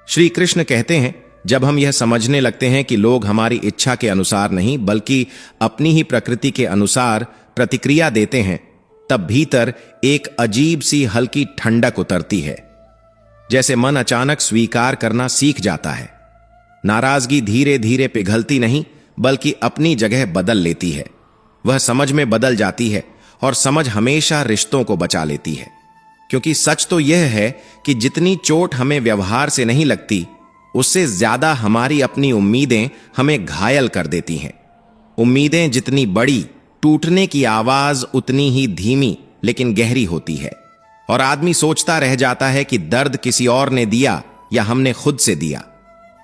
श्री कृष्ण कहते हैं, जब हम यह समझने लगते हैं कि लोग हमारी इच्छा के अनुसार नहीं बल्कि अपनी ही प्रकृति के अनुसार प्रतिक्रिया देते हैं, तब भीतर एक अजीब सी हल्की ठंडक उतरती है। जैसे मन अचानक स्वीकार करना सीख जाता है। नाराजगी धीरे धीरे पिघलती नहीं बल्कि अपनी जगह बदल लेती है। वह समझ में बदल जाती है और समझ हमेशा रिश्तों को बचा लेती है। क्योंकि सच तो यह है कि जितनी चोट हमें व्यवहार से नहीं लगती, उससे ज्यादा हमारी अपनी उम्मीदें हमें घायल कर देती हैं। उम्मीदें जितनी बड़ी, टूटने की आवाज उतनी ही धीमी लेकिन गहरी होती है। और आदमी सोचता रह जाता है कि दर्द किसी और ने दिया या हमने खुद से दिया।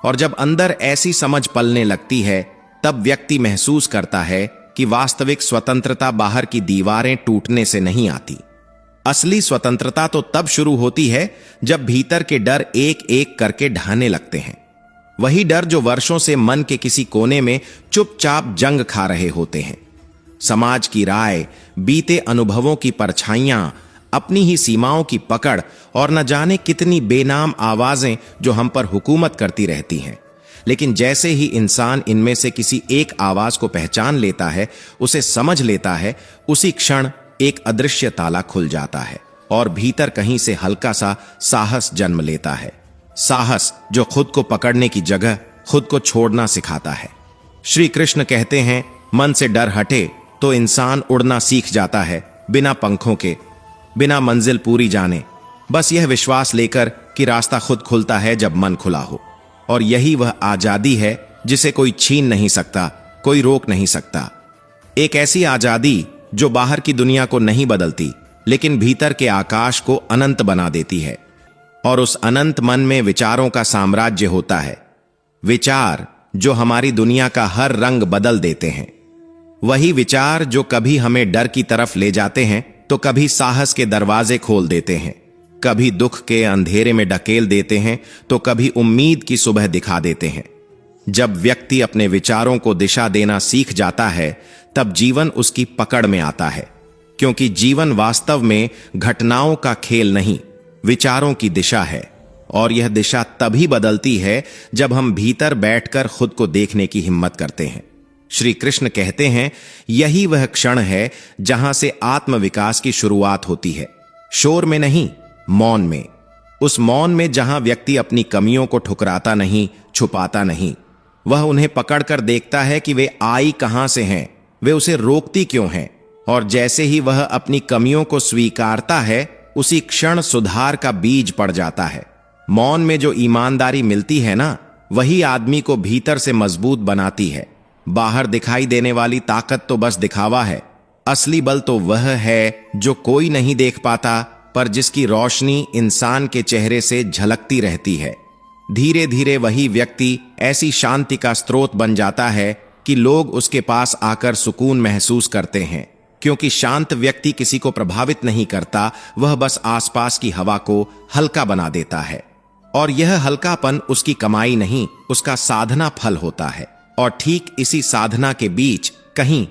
और जब अंदर ऐसी समझ पलने लगती है, तब व्यक्ति महसूस करता है कि वास्तविक स्वतंत्रता बाहर की दीवारें टूटने से नहीं आती। असली स्वतंत्रता तो तब शुरू होती है जब भीतर के डर एक एक करके ढहने लगते हैं। वही डर जो वर्षों से मन के किसी कोने में चुपचाप जंग खा रहे होते हैं। समाज की राय, बीते अनुभवों की परछाइयां, अपनी ही सीमाओं की पकड़ और न जाने कितनी बेनाम आवाजें जो हम पर हुकूमत करती रहती हैं। लेकिन जैसे ही इंसान इनमें से किसी एक आवाज को पहचान लेता है, उसे समझ लेता है, उसी क्षण एक अदृश्य ताला खुल जाता है और भीतर कहीं से हल्का सा साहस जन्म लेता है। साहस जो खुद को पकड़ने की जगह खुद को छोड़ना सिखाता है। श्री कृष्ण कहते हैं, मन से डर हटे तो इंसान उड़ना सीख जाता है, बिना पंखों के, बिना मंजिल पूरी जाने, बस यह विश्वास लेकर कि रास्ता खुद खुलता है जब मन खुला हो। और यही वह आजादी है जिसे कोई छीन नहीं सकता, कोई रोक नहीं सकता। एक ऐसी आजादी जो बाहर की दुनिया को नहीं बदलती, लेकिन भीतर के आकाश को अनंत बना देती है। और उस अनंत मन में विचारों का साम्राज्य होता है। विचार जो हमारी दुनिया का हर रंग बदल देते हैं। वही विचार जो कभी हमें डर की तरफ ले जाते हैं तो कभी साहस के दरवाजे खोल देते हैं, कभी दुख के अंधेरे में ढकेल देते हैं तो कभी उम्मीद की सुबह दिखा देते हैं। जब व्यक्ति अपने विचारों को दिशा देना सीख जाता है, तब जीवन उसकी पकड़ में आता है। क्योंकि जीवन वास्तव में घटनाओं का खेल नहीं, विचारों की दिशा है। और यह दिशा तभी बदलती है जब हम भीतर बैठकर खुद को देखने की हिम्मत करते हैं। श्री कृष्ण कहते हैं, यही वह क्षण है जहां से आत्मविकास की शुरुआत होती है। शोर में नहीं, मौन में। उस मौन में जहां व्यक्ति अपनी कमियों को ठुकराता नहीं, छुपाता नहीं। वह उन्हें पकड़कर देखता है कि वे आई कहां से हैं, वे उसे रोकती क्यों हैं। और जैसे ही वह अपनी कमियों को स्वीकारता है, उसी क्षण सुधार का बीज पड़ जाता है। मौन में जो ईमानदारी मिलती है ना, वही आदमी को भीतर से मजबूत बनाती है। बाहर दिखाई देने वाली ताकत तो बस दिखावा है। असली बल तो वह है जो कोई नहीं देख पाता, पर जिसकी रोशनी इंसान के चेहरे से झलकती रहती है। धीरे धीरे वही व्यक्ति ऐसी शांति का स्रोत बन जाता है कि लोग उसके पास आकर सुकून महसूस करते हैं। क्योंकि शांत व्यक्ति किसी को प्रभावित नहीं करता, वह बस आसपास की हवा को हल्का बना देता है। और यह हल्कापन उसकी कमाई नहीं, उसका साधना फल होता है। और ठीक इसी साधना के बीच कहीं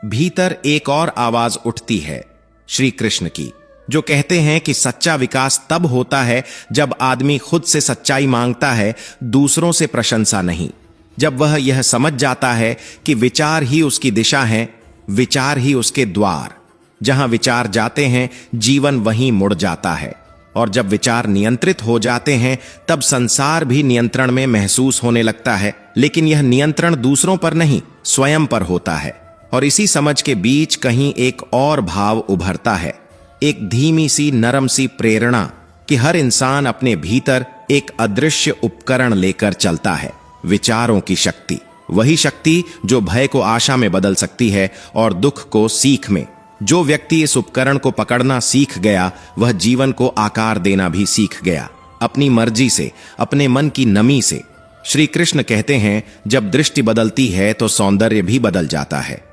भीतर एक और आवाज उठती है, श्री कृष्ण की, जो कहते हैं कि सच्चा विकास तब होता है जब आदमी खुद से सच्चाई मांगता है, दूसरों से प्रशंसा नहीं। जब वह यह समझ जाता है कि विचार ही उसकी दिशा है, विचार ही उसके द्वार। जहां विचार जाते हैं, जीवन वहीं मुड़ जाता है। और जब विचार नियंत्रित हो जाते हैं, तब संसार भी नियंत्रण में महसूस होने लगता है। लेकिन यह नियंत्रण दूसरों पर नहीं, स्वयं पर होता है। और इसी समझ के बीच कहीं एक और भाव उभरता है, एक धीमी सी नरम सी प्रेरणा कि हर इंसान अपने भीतर एक अदृश्य उपकरण लेकर चलता है, विचारों की शक्ति। वही शक्ति जो भय को आशा में बदल सकती है और दुख को सीख में। जो व्यक्ति इस उपकरण को पकड़ना सीख गया, वह जीवन को आकार देना भी सीख गया, अपनी मर्जी से, अपने मन की नमी से। श्री कृष्ण कहते हैं, जब दृष्टि बदलती है तो सौंदर्य भी बदल जाता है।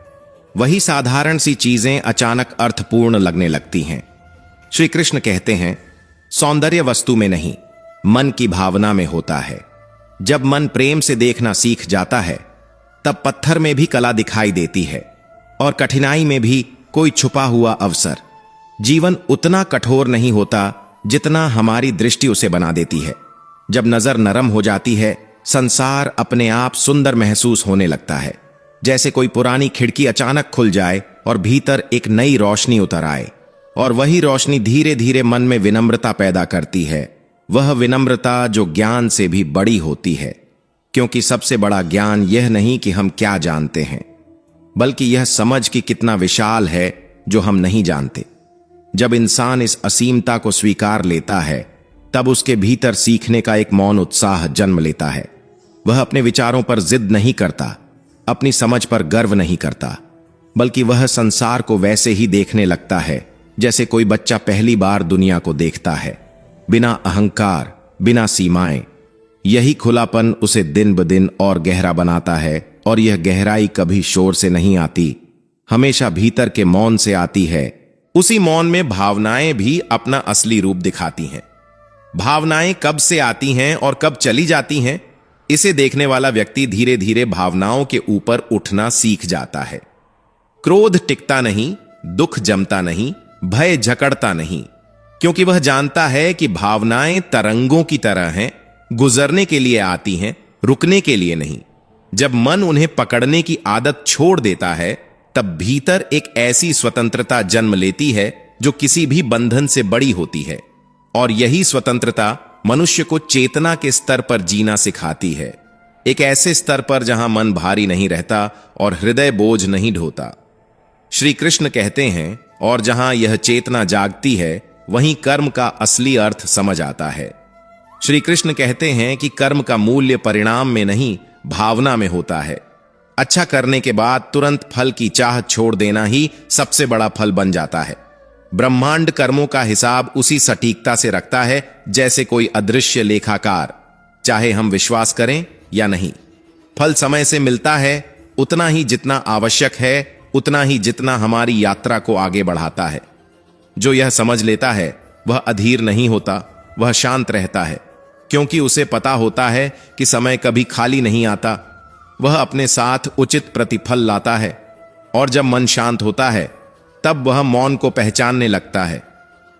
वही साधारण सी चीजें अचानक अर्थपूर्ण लगने लगती हैं। श्री कृष्ण कहते हैं, सौंदर्य वस्तु में नहीं, मन की भावना में होता है। जब मन प्रेम से देखना सीख जाता है, तब पत्थर में भी कला दिखाई देती है और कठिनाई में भी कोई छुपा हुआ अवसर। जीवन उतना कठोर नहीं होता जितना हमारी दृष्टि उसे बना देती है। जब नजर नरम हो जाती है, संसार अपने आप सुंदर महसूस होने लगता है, जैसे कोई पुरानी खिड़की अचानक खुल जाए और भीतर एक नई रोशनी उतर आए। और वही रोशनी धीरे धीरे मन में विनम्रता पैदा करती है, वह विनम्रता जो ज्ञान से भी बड़ी होती है, क्योंकि सबसे बड़ा ज्ञान यह नहीं कि हम क्या जानते हैं, बल्कि यह समझ कि कितना विशाल है जो हम नहीं जानते। जब इंसान इस असीमता को स्वीकार लेता है, तब उसके भीतर सीखने का एक मौन उत्साह जन्म लेता है। वह अपने विचारों पर जिद नहीं करता, अपनी समझ पर गर्व नहीं करता, बल्कि वह संसार को वैसे ही देखने लगता है जैसे कोई बच्चा पहली बार दुनिया को देखता है, बिना अहंकार, बिना सीमाएं। यही खुलापन उसे दिन ब दिन और गहरा बनाता है, और यह गहराई कभी शोर से नहीं आती, हमेशा भीतर के मौन से आती है। उसी मौन में भावनाएं भी अपना असली रूप दिखाती हैं। भावनाएं कब से आती हैं और कब चली जाती हैं, इसे देखने वाला व्यक्ति धीरे धीरे भावनाओं के ऊपर उठना सीख जाता है। क्रोध टिकता नहीं, दुख जमता नहीं, भय जकड़ता नहीं, क्योंकि वह जानता है कि भावनाएं तरंगों की तरह हैं, गुजरने के लिए आती हैं, रुकने के लिए नहीं। जब मन उन्हें पकड़ने की आदत छोड़ देता है, तब भीतर एक ऐसी स्वतंत्रता जन्म लेती है जो किसी भी बंधन से बड़ी होती है। और यही स्वतंत्रता मनुष्य को चेतना के स्तर पर जीना सिखाती है, एक ऐसे स्तर पर जहां मन भारी नहीं रहता और हृदय बोझ नहीं ढोता। श्री कृष्ण कहते हैं, और जहां यह चेतना जागती है, वहीं कर्म का असली अर्थ समझ आता है। श्री कृष्ण कहते हैं कि कर्म का मूल्य परिणाम में नहीं, भावना में होता है। अच्छा करने के बाद तुरंत फल की चाह छोड़ देना ही सबसे बड़ा फल बन जाता है। ब्रह्मांड कर्मों का हिसाब उसी सटीकता से रखता है जैसे कोई अदृश्य लेखाकार, चाहे हम विश्वास करें या नहीं। फल समय से मिलता है, उतना ही जितना आवश्यक है, उतना ही जितना हमारी यात्रा को आगे बढ़ाता है। जो यह समझ लेता है वह अधीर नहीं होता, वह शांत रहता है, क्योंकि उसे पता होता है कि समय कभी खाली नहीं आता, वह अपने साथ उचित प्रतिफल लाता है। और जब मन शांत होता है, तब वह मौन को पहचानने लगता है,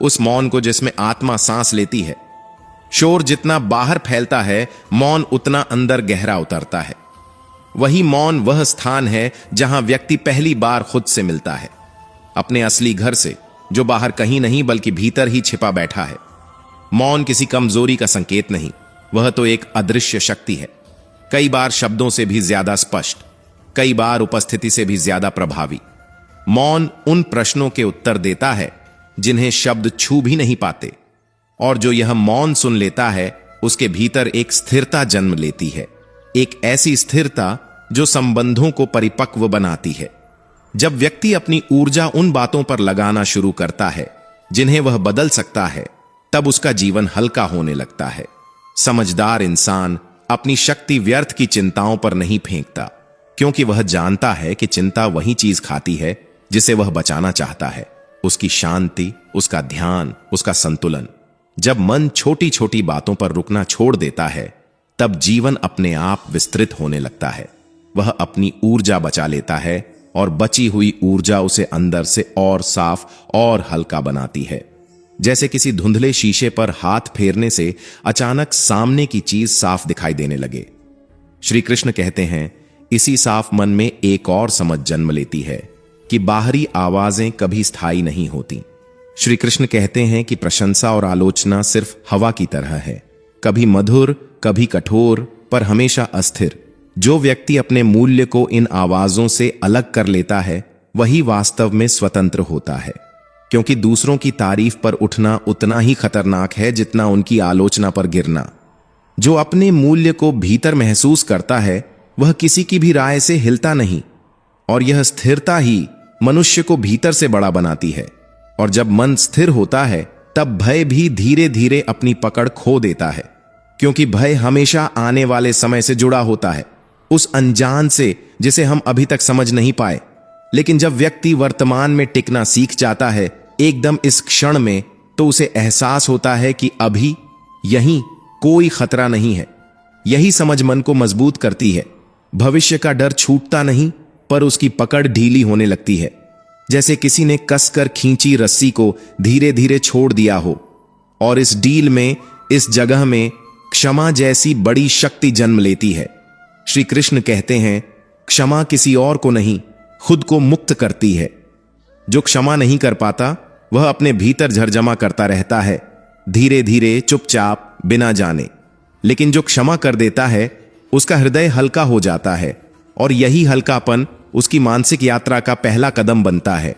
उस मौन को जिसमें आत्मा सांस लेती है। शोर जितना बाहर फैलता है, मौन उतना अंदर गहरा उतरता है। वही मौन वह स्थान है जहां व्यक्ति पहली बार खुद से मिलता है, अपने असली घर से, जो बाहर कहीं नहीं बल्कि भीतर ही छिपा बैठा है। मौन किसी कमजोरी का संकेत नहीं, वह तो एक अदृश्य शक्ति है, कई बार शब्दों से भी ज्यादा स्पष्ट, कई बार उपस्थिति से भी ज्यादा प्रभावी। मौन उन प्रश्नों के उत्तर देता है जिन्हें शब्द छू भी नहीं पाते, और जो यह मौन सुन लेता है, उसके भीतर एक स्थिरता जन्म लेती है, एक ऐसी स्थिरता जो संबंधों को परिपक्व बनाती है। जब व्यक्ति अपनी ऊर्जा उन बातों पर लगाना शुरू करता है जिन्हें वह बदल सकता है, तब उसका जीवन हल्का होने लगता है। समझदार इंसान अपनी शक्ति व्यर्थ की चिंताओं पर नहीं फेंकता, क्योंकि वह जानता है कि चिंता वही चीज खाती है जिसे वह बचाना चाहता है, उसकी शांति, उसका ध्यान, उसका संतुलन। जब मन छोटी छोटी बातों पर रुकना छोड़ देता है, तब जीवन अपने आप विस्तृत होने लगता है। वह अपनी ऊर्जा बचा लेता है, और बची हुई ऊर्जा उसे अंदर से और साफ और हल्का बनाती है। जैसे किसी धुंधले शीशे पर हाथ फेरने से अचानक सामने की चीज साफ दिखाई देने लगे। श्री कृष्ण कहते हैं, इसी साफ मन में एक और समझ जन्म लेती है कि बाहरी आवाजें कभी स्थायी नहीं होती। श्री कृष्ण कहते हैं कि प्रशंसा और आलोचना सिर्फ हवा की तरह है, कभी मधुर, कभी कठोर, पर हमेशा अस्थिर। जो व्यक्ति अपने मूल्य को इन आवाजों से अलग कर लेता है, वही वास्तव में स्वतंत्र होता है, क्योंकि दूसरों की तारीफ पर उठना उतना ही खतरनाक है जितना उनकी आलोचना पर गिरना। जो अपने मूल्य को भीतर महसूस करता है, वह किसी की भी राय से हिलता नहीं, और यह स्थिरता ही मनुष्य को भीतर से बड़ा बनाती है। और जब मन स्थिर होता है, तब भय भी धीरे धीरे अपनी पकड़ खो देता है, क्योंकि भय हमेशा आने वाले समय से जुड़ा होता है, उस अनजान से जिसे हम अभी तक समझ नहीं पाए। लेकिन जब व्यक्ति वर्तमान में टिकना सीख जाता है, एकदम इस क्षण में, तो उसे एहसास होता है कि अभी यहीं कोई खतरा नहीं है। यही समझ मन को मजबूत करती है। भविष्य का डर छूटता नहीं, पर उसकी पकड़ ढीली होने लगती है, जैसे किसी ने कसकर खींची रस्सी को धीरे धीरे छोड़ दिया हो। और इस डील में, इस जगह में क्षमा जैसी बड़ी शक्ति जन्म लेती है। श्री कृष्ण कहते हैं, क्षमा किसी और को नहीं, खुद को मुक्त करती है। जो क्षमा नहीं कर पाता वह अपने भीतर झरझमा करता रहता है, धीरे धीरे, चुपचाप, बिना जाने। लेकिन जो क्षमा कर देता है उसका हृदय हल्का हो जाता है, और यही हल्कापन उसकी मानसिक यात्रा का पहला कदम बनता है।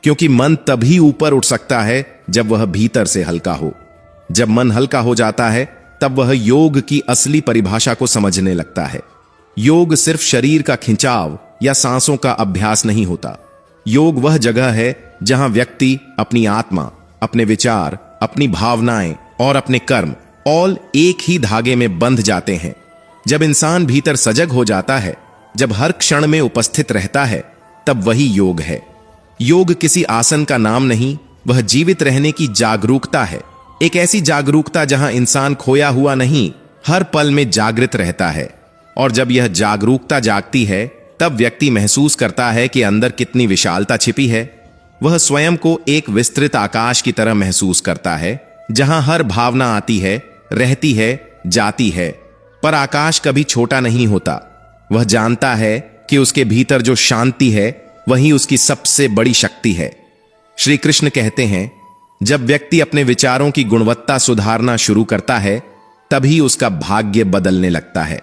क्योंकि मन तभी ऊपर उठ सकता है जब वह भीतर से हल्का हो। जब मन हल्का हो जाता है तब वह योग की असली परिभाषा को समझने लगता है। योग सिर्फ शरीर का खिंचाव या सांसों का अभ्यास नहीं होता। योग वह जगह है जहां व्यक्ति अपनी आत्मा, अपने विचार, अपनी भावनाएं और अपने कर्म ऑल एक ही धागे में बंध जाते हैं। जब इंसान भीतर सजग हो जाता है, जब हर क्षण में उपस्थित रहता है, तब वही योग है। योग किसी आसन का नाम नहीं, वह जीवित रहने की जागरूकता है। एक ऐसी जागरूकता जहां इंसान खोया हुआ नहीं, हर पल में जागृत रहता है। और जब यह जागरूकता जागती है तब व्यक्ति महसूस करता है कि अंदर कितनी विशालता छिपी है। वह स्वयं को एक विस्तृत आकाश की तरह महसूस करता है, जहां हर भावना आती है, रहती है, जाती है, पर आकाश कभी छोटा नहीं होता। वह जानता है कि उसके भीतर जो शांति है वही उसकी सबसे बड़ी शक्ति है। श्री कृष्ण कहते हैं, जब व्यक्ति अपने विचारों की गुणवत्ता सुधारना शुरू करता है तभी उसका भाग्य बदलने लगता है।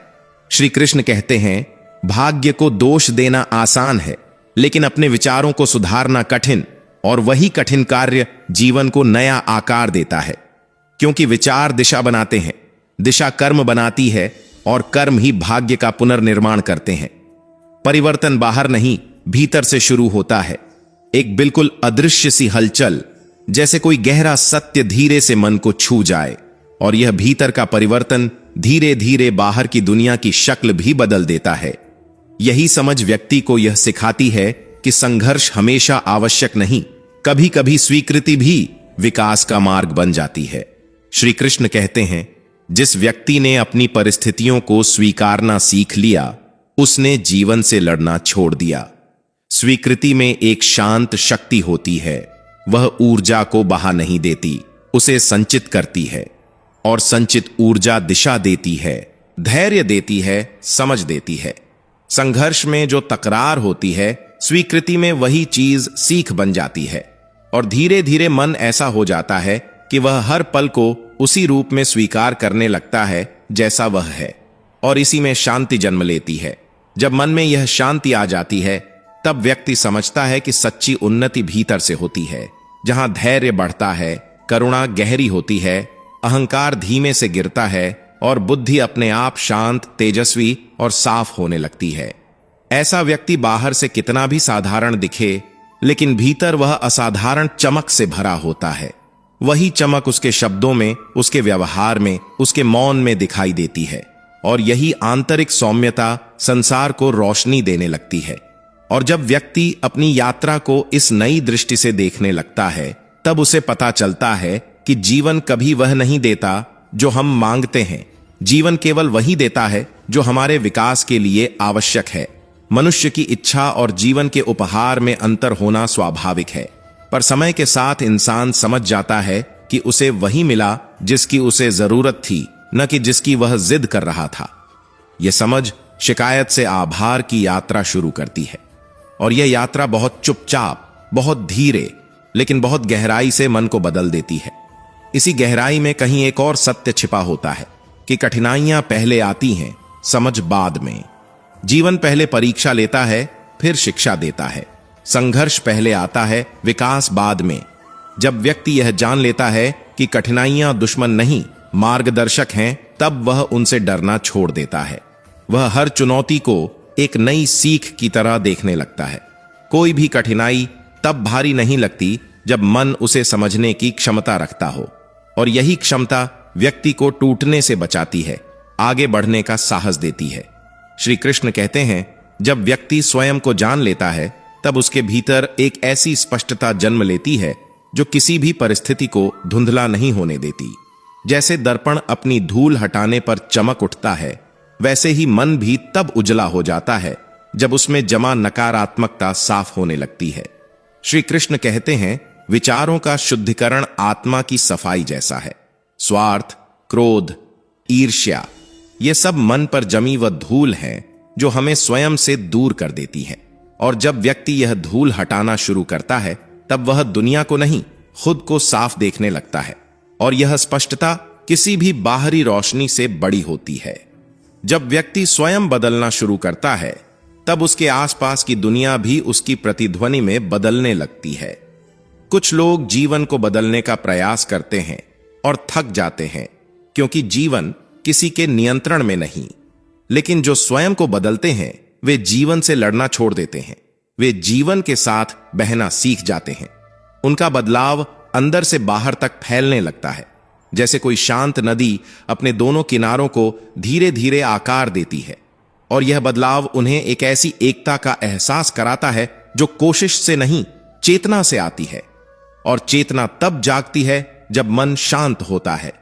श्री कृष्ण कहते हैं, भाग्य को दोष देना आसान है, लेकिन अपने विचारों को सुधारना कठिन, और वही कठिन कार्य जीवन को नया आकार देता है। क्योंकि विचार दिशा बनाते हैं, दिशा कर्म बनाती है, और कर्म ही भाग्य का पुनर्निर्माण करते हैं। परिवर्तन बाहर नहीं, भीतर से शुरू होता है। एक बिल्कुल अदृश्य सी हलचल, जैसे कोई गहरा सत्य धीरे से मन को छू जाए, और यह भीतर का परिवर्तन धीरे धीरे बाहर की दुनिया की शक्ल भी बदल देता है। यही समझ व्यक्ति को यह सिखाती है कि संघर्ष हमेशा आवश्यक नहीं, कभी कभी स्वीकृति भी विकास का मार्ग बन जाती है। श्री कृष्ण कहते हैं, जिस व्यक्ति ने अपनी परिस्थितियों को स्वीकारना सीख लिया, उसने जीवन से लड़ना छोड़ दिया। स्वीकृति में एक शांत शक्ति होती है। वह ऊर्जा को बहा नहीं देती, उसे संचित करती है, और संचित ऊर्जा दिशा देती है, धैर्य देती है, समझ देती है। संघर्ष में जो तकरार होती है, स्वीकृति में वही चीज सीख बन जाती है, और धीरे धीरे मन ऐसा हो जाता है कि वह हर पल को उसी रूप में स्वीकार करने लगता है जैसा वह है, और इसी में शांति जन्म लेती है। जब मन में यह शांति आ जाती है तब व्यक्ति समझता है कि सच्ची उन्नति भीतर से होती है, जहां धैर्य बढ़ता है, करुणा गहरी होती है, अहंकार धीमे से गिरता है, और बुद्धि अपने आप शांत, तेजस्वी और साफ होने लगती है। ऐसा व्यक्ति बाहर से कितना भी साधारण दिखे, लेकिन भीतर वह असाधारण चमक से भरा होता है। वही चमक उसके शब्दों में, उसके व्यवहार में, उसके मौन में दिखाई देती है, और यही आंतरिक सौम्यता संसार को रोशनी देने लगती है। और जब व्यक्ति अपनी यात्रा को इस नई दृष्टि से देखने लगता है, तब उसे पता चलता है कि जीवन कभी वह नहीं देता जो हम मांगते हैं। जीवन केवल वही देता है जो हमारे विकास के लिए आवश्यक है। मनुष्य की इच्छा और जीवन के उपहार में अंतर होना स्वाभाविक है, पर समय के साथ इंसान समझ जाता है कि उसे वही मिला जिसकी उसे जरूरत थी, न कि जिसकी वह जिद कर रहा था। यह समझ शिकायत से आभार की यात्रा शुरू करती है, और यह यात्रा बहुत चुपचाप, बहुत धीरे, लेकिन बहुत गहराई से मन को बदल देती है। इसी गहराई में कहीं एक और सत्य छिपा होता है कि कठिनाइयां पहले आती हैं, समझ बाद में। जीवन पहले परीक्षा लेता है, फिर शिक्षा देता है। संघर्ष पहले आता है, विकास बाद में। जब व्यक्ति यह जान लेता है कि कठिनाइयां दुश्मन नहीं, मार्गदर्शक हैं, तब वह उनसे डरना छोड़ देता है। वह हर चुनौती को एक नई सीख की तरह देखने लगता है। कोई भी कठिनाई तब भारी नहीं लगती जब मन उसे समझने की क्षमता रखता हो, और यही क्षमता व्यक्ति को टूटने से बचाती है, आगे बढ़ने का साहस देती है। श्री कृष्ण कहते हैं, जब व्यक्ति स्वयं को जान लेता है तब उसके भीतर एक ऐसी स्पष्टता जन्म लेती है जो किसी भी परिस्थिति को धुंधला नहीं होने देती। जैसे दर्पण अपनी धूल हटाने पर चमक उठता है, वैसे ही मन भी तब उजला हो जाता है जब उसमें जमा नकारात्मकता साफ होने लगती है। श्री कृष्ण कहते हैं, विचारों का शुद्धिकरण आत्मा की सफाई जैसा है। स्वार्थ, क्रोध, ईर्ष्या, ये सब मन पर जमी वह धूल है जो हमें स्वयं से दूर कर देती है। और जब व्यक्ति यह धूल हटाना शुरू करता है तब वह दुनिया को नहीं, खुद को साफ देखने लगता है। और यह स्पष्टता किसी भी बाहरी रोशनी से बड़ी होती है। जब व्यक्ति स्वयं बदलना शुरू करता है तब उसके आसपास की दुनिया भी उसकी प्रतिध्वनि में बदलने लगती है। कुछ लोग जीवन को बदलने का प्रयास करते हैं और थक जाते हैं, क्योंकि जीवन किसी के नियंत्रण में नहीं। लेकिन जो स्वयं को बदलते हैं वे जीवन से लड़ना छोड़ देते हैं। वे जीवन के साथ बहना सीख जाते हैं। उनका बदलाव अंदर से बाहर तक फैलने लगता है, जैसे कोई शांत नदी अपने दोनों किनारों को धीरे धीरे आकार देती है। और यह बदलाव उन्हें एक ऐसी एकता का एहसास कराता है जो कोशिश से नहीं, चेतना से आती है। और चेतना तब जागती है जब मन शांत होता है।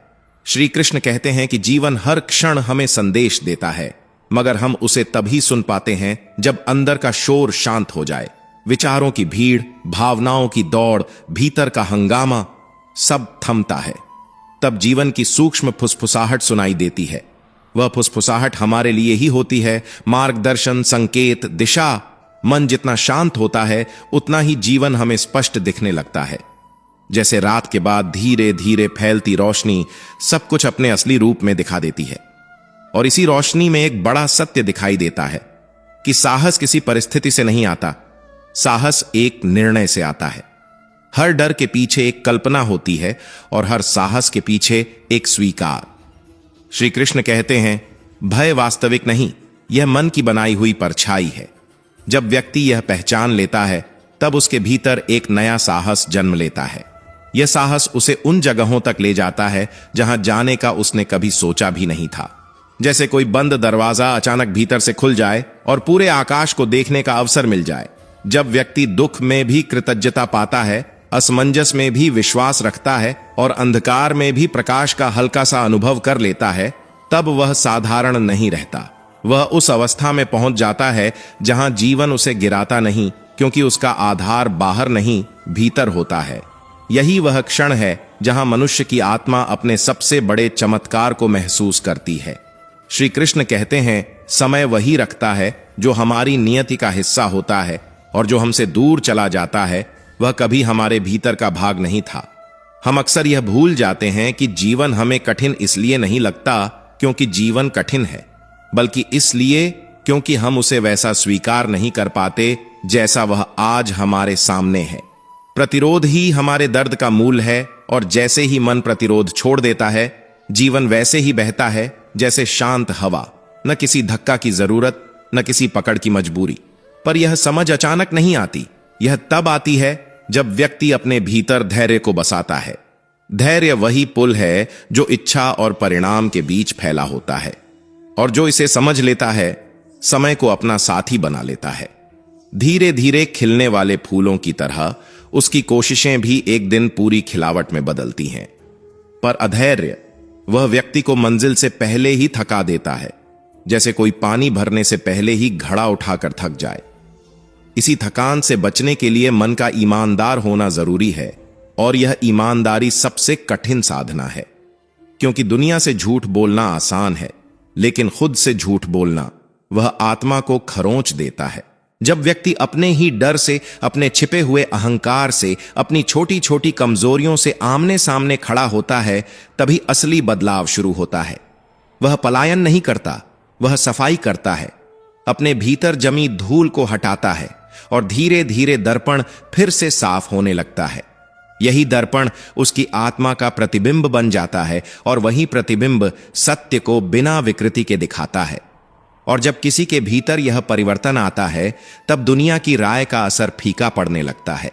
श्री कृष्ण कहते हैं कि जीवन हर क्षण हमें संदेश देता है, मगर हम उसे तभी सुन पाते हैं जब अंदर का शोर शांत हो जाए। विचारों की भीड़, भावनाओं की दौड़, भीतर का हंगामा सब थमता है। तब जीवन की सूक्ष्म फुसफुसाहट सुनाई देती है। वह फुसफुसाहट हमारे लिए ही होती है, मार्गदर्शन, संकेत, दिशा। मन जितना शांत होता है उतना ही जीवन हमें स्पष्ट दिखने लगता है। जैसे रात के बाद धीरे धीरे फैलती रोशनी सब कुछ अपने असली रूप में दिखा देती है। और इसी रोशनी में एक बड़ा सत्य दिखाई देता है कि साहस किसी परिस्थिति से नहीं आता, साहस एक निर्णय से आता है। हर डर के पीछे एक कल्पना होती है और हर साहस के पीछे एक स्वीकार। श्री कृष्ण कहते हैं, भय वास्तविक नहीं, यह मन की बनाई हुई परछाई है। जब व्यक्ति यह पहचान लेता है तब उसके भीतर एक नया साहस जन्म लेता है। यह साहस उसे उन जगहों तक ले जाता है जहां जाने का उसने कभी सोचा भी नहीं था। जैसे कोई बंद दरवाजा अचानक भीतर से खुल जाए और पूरे आकाश को देखने का अवसर मिल जाए। जब व्यक्ति दुख में भी कृतज्ञता पाता है, असमंजस में भी विश्वास रखता है और अंधकार में भी प्रकाश का हल्का सा अनुभव कर लेता है, तब वह साधारण नहीं रहता। वह उस अवस्था में पहुंच जाता है जहां जीवन उसे गिराता नहीं, क्योंकि उसका आधार बाहर नहीं, भीतर होता है। यही वह क्षण है जहां मनुष्य की आत्मा अपने सबसे बड़े चमत्कार को महसूस करती है। श्री कृष्ण कहते हैं, समय वही रखता है जो हमारी नियति का हिस्सा होता है, और जो हमसे दूर चला जाता है वह कभी हमारे भीतर का भाग नहीं था। हम अक्सर यह भूल जाते हैं कि जीवन हमें कठिन इसलिए नहीं लगता क्योंकि जीवन कठिन है, बल्कि इसलिए क्योंकि हम उसे वैसा स्वीकार नहीं कर पाते जैसा वह आज हमारे सामने है। प्रतिरोध ही हमारे दर्द का मूल है, और जैसे ही मन प्रतिरोध छोड़ देता है, जीवन वैसे ही बहता है जैसे शांत हवा। न किसी धक्का की जरूरत, न किसी पकड़ की मजबूरी। पर यह समझ अचानक नहीं आती। यह तब आती है जब व्यक्ति अपने भीतर धैर्य को बसाता है। धैर्य वही पुल है जो इच्छा और परिणाम के बीच फैला होता है, और जो इसे समझ लेता है समय को अपना साथी बना लेता है। धीरे धीरे खिलने वाले फूलों की तरह उसकी कोशिशें भी एक दिन पूरी खिलावट में बदलती हैं। पर अधैर्य वह व्यक्ति को मंजिल से पहले ही थका देता है, जैसे कोई पानी भरने से पहले ही घड़ा उठाकर थक जाए। इसी थकान से बचने के लिए मन का ईमानदार होना जरूरी है, और यह ईमानदारी सबसे कठिन साधना है। क्योंकि दुनिया से झूठ बोलना आसान है, लेकिन खुद से झूठ बोलना वह आत्मा को खरोंच देता है। जब व्यक्ति अपने ही डर से, अपने छिपे हुए अहंकार से, अपनी छोटी छोटी कमजोरियों से आमने सामने खड़ा होता है, तभी असली बदलाव शुरू होता है। वह पलायन नहीं करता, वह सफाई करता है। अपने भीतर जमी धूल को हटाता है, और धीरे धीरे दर्पण फिर से साफ होने लगता है। यही दर्पण उसकी आत्मा का प्रतिबिंब बन जाता है, और वही प्रतिबिंब सत्य को बिना विकृति के दिखाता है। और जब किसी के भीतर यह परिवर्तन आता है, तब दुनिया की राय का असर फीका पड़ने लगता है।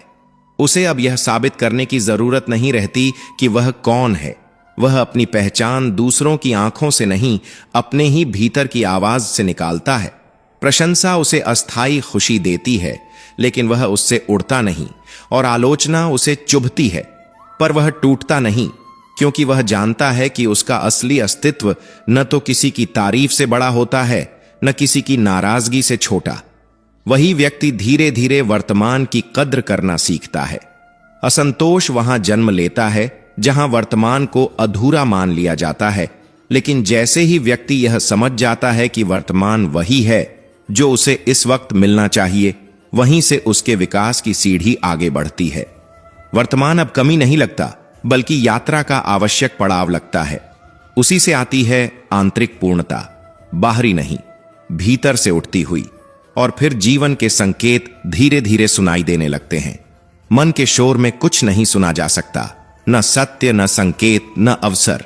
उसे अब यह साबित करने की जरूरत नहीं रहती कि वह कौन है। वह अपनी पहचान दूसरों की आंखों से नहीं, अपने ही भीतर की आवाज से निकालता है। प्रशंसा उसे अस्थाई खुशी देती है, लेकिन वह उससे उड़ता नहीं, और आलोचना उसे चुभती है, पर वह टूटता नहीं, क्योंकि वह जानता है कि उसका असली अस्तित्व न तो किसी की तारीफ से बड़ा होता है, न किसी की नाराजगी से छोटा। वही व्यक्ति धीरे धीरे वर्तमान की कद्र करना सीखता है। असंतोष वहां जन्म लेता है जहां वर्तमान को अधूरा मान लिया जाता है, लेकिन जैसे ही व्यक्ति यह समझ जाता है कि वर्तमान वही है जो उसे इस वक्त मिलना चाहिए, वहीं से उसके विकास की सीढ़ी आगे बढ़ती है। वर्तमान अब कमी नहीं लगता, बल्कि यात्रा का आवश्यक पड़ाव लगता है। उसी से आती है आंतरिक पूर्णता, बाहरी नहीं, भीतर से उठती हुई। और फिर जीवन के संकेत धीरे धीरे सुनाई देने लगते हैं। मन के शोर में कुछ नहीं सुना जा सकता, न सत्य, न संकेत, न अवसर।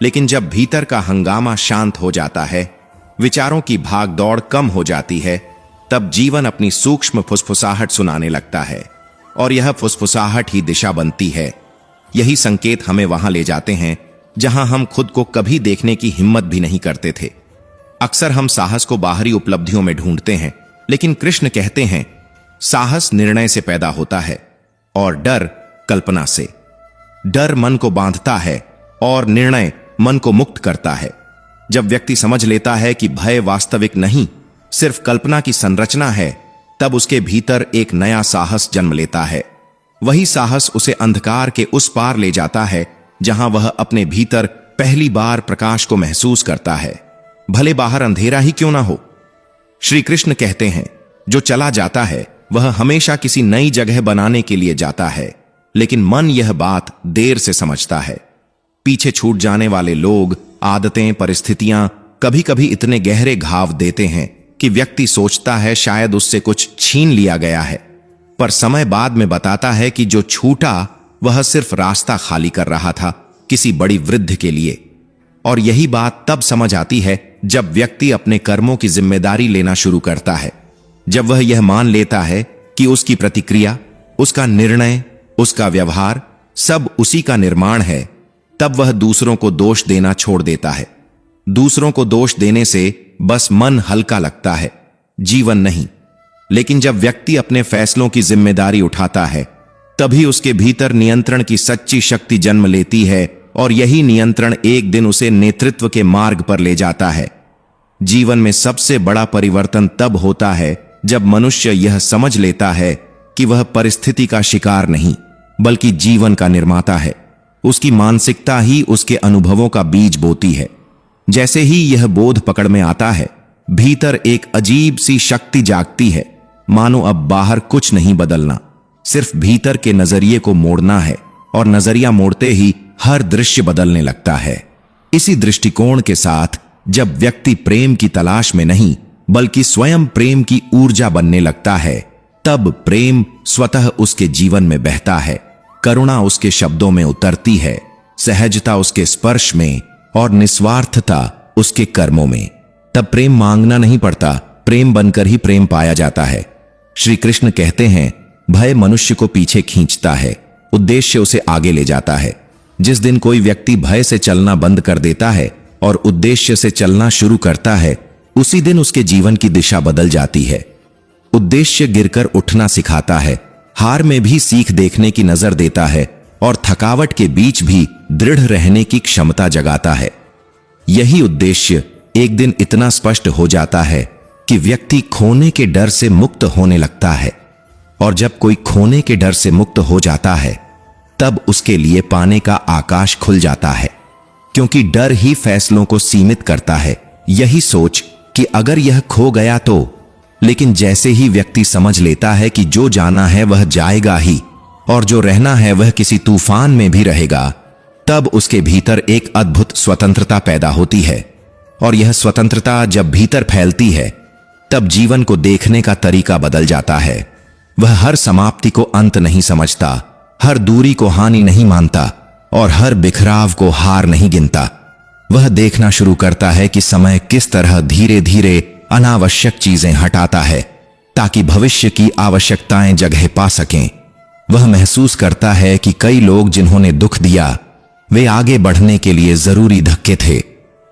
लेकिन जब भीतर का हंगामा शांत हो जाता है, विचारों की भाग दौड़ कम हो जाती है, तब जीवन अपनी सूक्ष्म फुसफुसाहट सुनाने लगता है। और यह फुसफुसाहट ही दिशा बनती है। यही संकेत हमें वहां ले जाते हैं जहां हम खुद को कभी देखने की हिम्मत भी नहीं करते थे। अक्सर हम साहस को बाहरी उपलब्धियों में ढूंढते हैं, लेकिन कृष्ण कहते हैं साहस निर्णय से पैदा होता है और डर कल्पना से। डर मन को बांधता है और निर्णय मन को मुक्त करता है। जब व्यक्ति समझ लेता है कि भय वास्तविक नहीं, सिर्फ कल्पना की संरचना है, तब उसके भीतर एक नया साहस जन्म लेता है। वही साहस उसे अंधकार के उस पार ले जाता है जहां वह अपने भीतर पहली बार प्रकाश को महसूस करता है, भले बाहर अंधेरा ही क्यों ना हो। श्री कृष्ण कहते हैं जो चला जाता है वह हमेशा किसी नई जगह बनाने के लिए जाता है, लेकिन मन यह बात देर से समझता है। पीछे छूट जाने वाले लोग, आदतें, परिस्थितियां कभी कभी इतने गहरे घाव देते हैं कि व्यक्ति सोचता है शायद उससे कुछ छीन लिया गया है, पर समय बाद में बताता है कि जो छूटा वह सिर्फ रास्ता खाली कर रहा था किसी बड़ी वृद्धि के लिए। और यही बात तब समझ आती है जब व्यक्ति अपने कर्मों की जिम्मेदारी लेना शुरू करता है। जब वह यह मान लेता है कि उसकी प्रतिक्रिया, उसका निर्णय, उसका व्यवहार सब उसी का निर्माण है, तब वह दूसरों को दोष देना छोड़ देता है। दूसरों को दोष देने से बस मन हल्का लगता है, जीवन नहीं। लेकिन जब व्यक्ति अपने फैसलों की जिम्मेदारी उठाता है, तभी उसके भीतर नियंत्रण की सच्ची शक्ति जन्म लेती है और यही नियंत्रण एक दिन उसे नेतृत्व के मार्ग पर ले जाता है। जीवन में सबसे बड़ा परिवर्तन तब होता है जब मनुष्य यह समझ लेता है कि वह परिस्थिति का शिकार नहीं, बल्कि जीवन का निर्माता है। उसकी मानसिकता ही उसके अनुभवों का बीज बोती है। जैसे ही यह बोध पकड़ में आता है, भीतर एक अजीब सी शक्ति जागती है, मानो अब बाहर कुछ नहीं बदलना, सिर्फ भीतर के नजरिए को मोड़ना है। और नजरिया मोड़ते ही हर दृश्य बदलने लगता है। इसी दृष्टिकोण के साथ जब व्यक्ति प्रेम की तलाश में नहीं, बल्कि स्वयं प्रेम की ऊर्जा बनने लगता है, तब प्रेम स्वतः उसके जीवन में बहता है। करुणा उसके शब्दों में उतरती है, सहजता उसके स्पर्श में और निस्वार्थता उसके कर्मों में। तब प्रेम मांगना नहीं पड़ता, प्रेम बनकर ही प्रेम पाया जाता है। श्री कृष्ण कहते हैं भय मनुष्य को पीछे खींचता है, उद्देश्य उसे आगे ले जाता है। जिस दिन कोई व्यक्ति भय से चलना बंद कर देता है और उद्देश्य से चलना शुरू करता है, उसी दिन उसके जीवन की दिशा बदल जाती है। उद्देश्य गिरकर उठना सिखाता है, हार में भी सीख देखने की नजर देता है और थकावट के बीच भी दृढ़ रहने की क्षमता जगाता है। यही उद्देश्य एक दिन इतना स्पष्ट हो जाता है कि व्यक्ति खोने के डर से मुक्त होने लगता है। और जब कोई खोने के डर से मुक्त हो जाता है, तब उसके लिए पाने का आकाश खुल जाता है, क्योंकि डर ही फैसलों को सीमित करता है। यही सोच कि अगर यह खो गया तो। लेकिन जैसे ही व्यक्ति समझ लेता है कि जो जाना है वह जाएगा ही और जो रहना है वह किसी तूफान में भी रहेगा, तब उसके भीतर एक अद्भुत स्वतंत्रता पैदा होती है। और यह स्वतंत्रता जब भीतर फैलती है, तब जीवन को देखने का तरीका बदल जाता है। वह हर समाप्ति को अंत नहीं समझता, हर दूरी को हानि नहीं मानता और हर बिखराव को हार नहीं गिनता। वह देखना शुरू करता है कि समय किस तरह धीरे धीरे अनावश्यक चीजें हटाता है ताकि भविष्य की आवश्यकताएं जगह पा सकें। वह महसूस करता है कि कई लोग जिन्होंने दुख दिया, वे आगे बढ़ने के लिए जरूरी धक्के थे।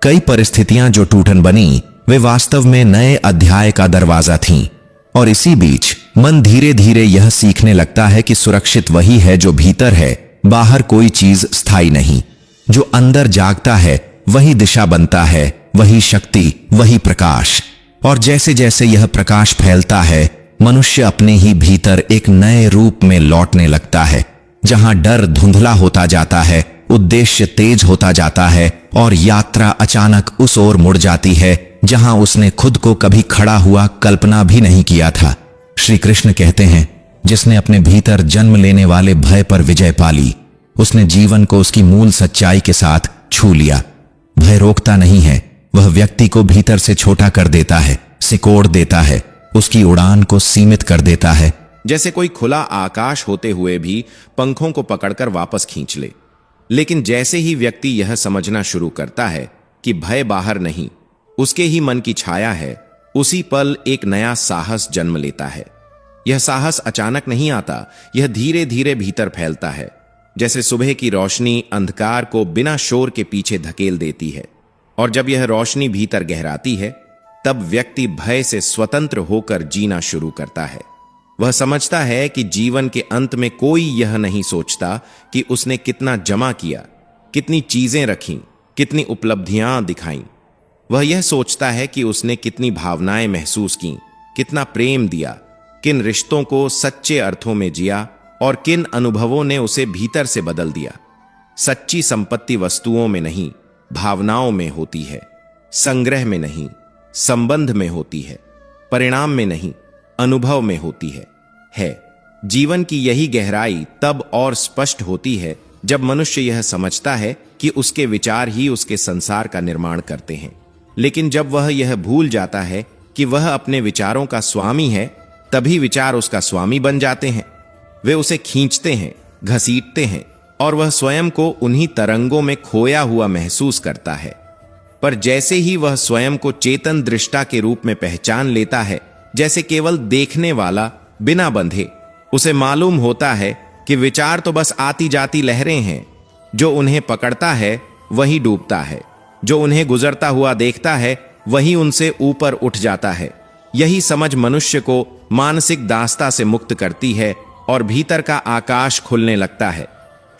कई परिस्थितियां जो टूटन बनी, वे वास्तव में नए अध्याय का दरवाजा थीं। और इसी बीच मन धीरे धीरे यह सीखने लगता है कि सुरक्षित वही है जो भीतर है, बाहर कोई चीज स्थायी नहीं। जो अंदर जागता है वही दिशा बनता है, वही शक्ति, वही प्रकाश। और जैसे जैसे यह प्रकाश फैलता है, मनुष्य अपने ही भीतर एक नए रूप में लौटने लगता है, जहां डर धुंधला होता जाता है उद्देश्य तेज होता जाता है और यात्रा अचानक उस ओर मुड़ जाती है जहां उसने खुद को कभी खड़ा हुआ कल्पना भी नहीं किया था। श्री कृष्ण कहते हैं, जिसने अपने भीतर जन्म लेने वाले भय पर विजय पा ली, उसने जीवन को उसकी मूल सच्चाई के साथ छू लिया। भय रोकता नहीं है, वह व्यक्ति को भीतर से छोटा कर देता है, सिकोड़ देता है, उसकी उड़ान को सीमित कर देता है। जैसे कोई खुला आकाश होते हुए भी पंखों को पकड़कर वापस खींच ले। लेकिन जैसे ही व्यक्ति यह समझना शुरू करता है कि भय बाहर नहीं, उसके ही मन की छाया है, उसी पल एक नया साहस जन्म लेता है। यह साहस अचानक नहीं आता, यह धीरे धीरे भीतर फैलता है। जैसे सुबह की रोशनी अंधकार को बिना शोर के पीछे धकेल देती है, और जब यह रोशनी भीतर गहराती है, तब व्यक्ति भय से स्वतंत्र होकर जीना शुरू करता है। वह समझता है कि जीवन के अंत में कोई यह नहीं सोचता कि उसने कितना जमा किया, कितनी चीजें रखीं, कितनी उपलब्धियां दिखाईं। वह यह सोचता है कि उसने कितनी भावनाएं महसूस कीं, कितना प्रेम दिया, किन रिश्तों को सच्चे अर्थों में जिया और किन अनुभवों ने उसे भीतर से बदल दिया। सच्ची संपत्ति वस्तुओं में नहीं, भावनाओं में होती है। संग्रह में नहीं, संबंध में होती है। परिणाम में नहीं, अनुभव में होती है। जीवन की यही गहराई तब और स्पष्ट होती है जब मनुष्य यह समझता है कि उसके विचार ही उसके संसार का निर्माण करते हैं। लेकिन जब वह यह भूल जाता है कि वह अपने विचारों का स्वामी है, तभी विचार उसका स्वामी बन जाते हैं। वे उसे खींचते हैं, घसीटते हैं, और वह स्वयं को उन्हीं तरंगों में खोया हुआ महसूस करता है। पर जैसे ही वह स्वयं को चेतन दृष्टा के रूप में पहचान लेता है, जैसे केवल देखने वाला बिना बंधे, उसे मालूम होता है कि विचार तो बस आती जाती लहरें हैं। जो उन्हें पकड़ता है वही डूबता है, जो उन्हें गुजरता हुआ देखता है वही उनसे ऊपर उठ जाता है। यही समझ मनुष्य को मानसिक दास्ता से मुक्त करती है और भीतर का आकाश खुलने लगता है।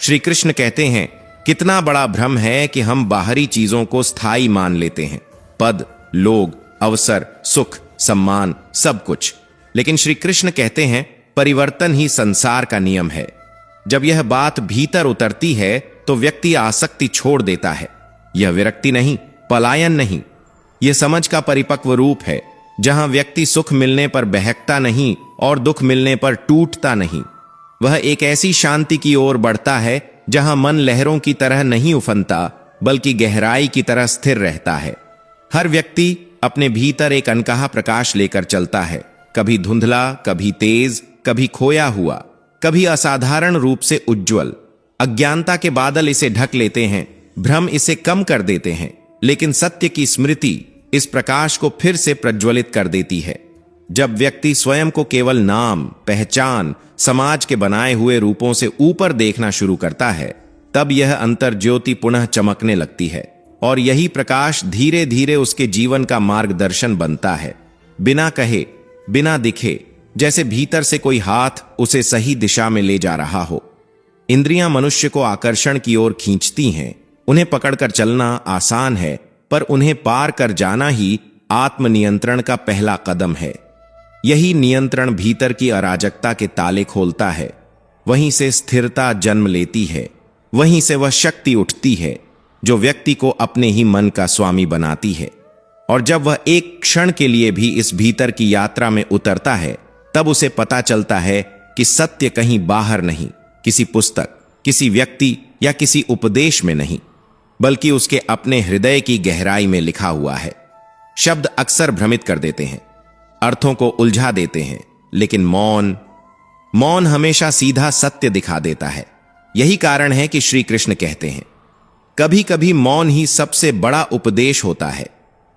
श्री कृष्ण कहते हैं, कितना बड़ा भ्रम है कि हम बाहरी चीजों को स्थायी मान लेते हैं, पद, लोग, अवसर, सुख, सम्मान, सब कुछ। लेकिन श्री कृष्ण कहते हैं, परिवर्तन ही संसार का नियम है। जब यह बात भीतर उतरती है तो व्यक्ति आसक्ति छोड़ देता है। यह विरक्ति नहीं, पलायन नहीं, यह समझ का परिपक्व रूप है, जहां व्यक्ति सुख मिलने पर बहकता नहीं और दुख मिलने पर टूटता नहीं। वह एक ऐसी शांति की ओर बढ़ता है जहां मन लहरों की तरह नहीं उफनता, बल्कि गहराई की तरह स्थिर रहता है। हर व्यक्ति अपने भीतर एक अनकहा प्रकाश लेकर चलता है, कभी धुंधला, कभी तेज, कभी खोया हुआ, कभी असाधारण रूप से उज्ज्वल। अज्ञानता के बादल इसे ढक लेते हैं, भ्रम इसे कम कर देते हैं, लेकिन सत्य की स्मृति इस प्रकाश को फिर से प्रज्वलित कर देती है। जब व्यक्ति स्वयं को केवल नाम, पहचान, समाज के बनाए हुए रूपों से ऊपर देखना शुरू करता है, तब यह अंतर ज्योति पुनः चमकने लगती है, और यही प्रकाश धीरे धीरे उसके जीवन का मार्गदर्शन बनता है। बिना कहे, बिना दिखे, जैसे भीतर से कोई हाथ उसे सही दिशा में ले जा रहा हो। इंद्रियां मनुष्य को आकर्षण की ओर खींचती हैं। उन्हें पकड़कर चलना आसान है, पर उन्हें पार कर जाना ही आत्मनियंत्रण का पहला कदम है। यही नियंत्रण भीतर की अराजकता के ताले खोलता है। वहीं से स्थिरता जन्म लेती है, वहीं से वह शक्ति उठती है जो व्यक्ति को अपने ही मन का स्वामी बनाती है। और जब वह एक क्षण के लिए भी इस भीतर की यात्रा में उतरता है, तब उसे पता चलता है कि सत्य कहीं बाहर नहीं, किसी पुस्तक, किसी व्यक्ति या किसी उपदेश में नहीं, बल्कि उसके अपने हृदय की गहराई में लिखा हुआ है। शब्द अक्सर भ्रमित कर देते हैं, अर्थों को उलझा देते हैं, लेकिन मौन हमेशा सीधा सत्य दिखा देता है। यही कारण है कि श्री कृष्ण कहते हैं, कभी कभी मौन ही सबसे बड़ा उपदेश होता है,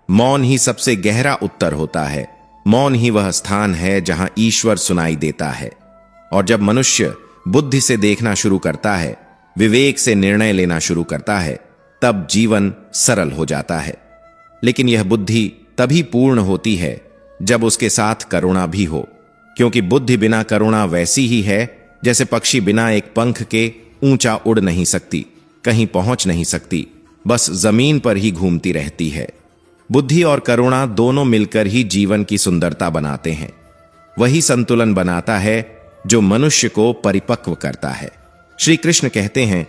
मौन ही सबसे गहरा उत्तर होता है, मौन ही वह स्थान है जहां ईश्वर सुनाई देता है। और जब मनुष्य बुद्धि से देखना शुरू करता है, विवेक से निर्णय लेना शुरू करता है, तब जीवन सरल हो जाता है। लेकिन यह बुद्धि तभी पूर्ण होती है जब उसके साथ करुणा भी हो, क्योंकि बुद्धि बिना करुणा वैसी ही है जैसे पक्षी बिना एक पंख के ऊंचा उड़ नहीं सकती, कहीं पहुंच नहीं सकती, बस जमीन पर ही घूमती रहती है। बुद्धि और करुणा दोनों मिलकर ही जीवन की सुंदरता बनाते हैं। वही संतुलन बनाता है जो मनुष्य को परिपक्व करता है। श्री कृष्ण कहते हैं,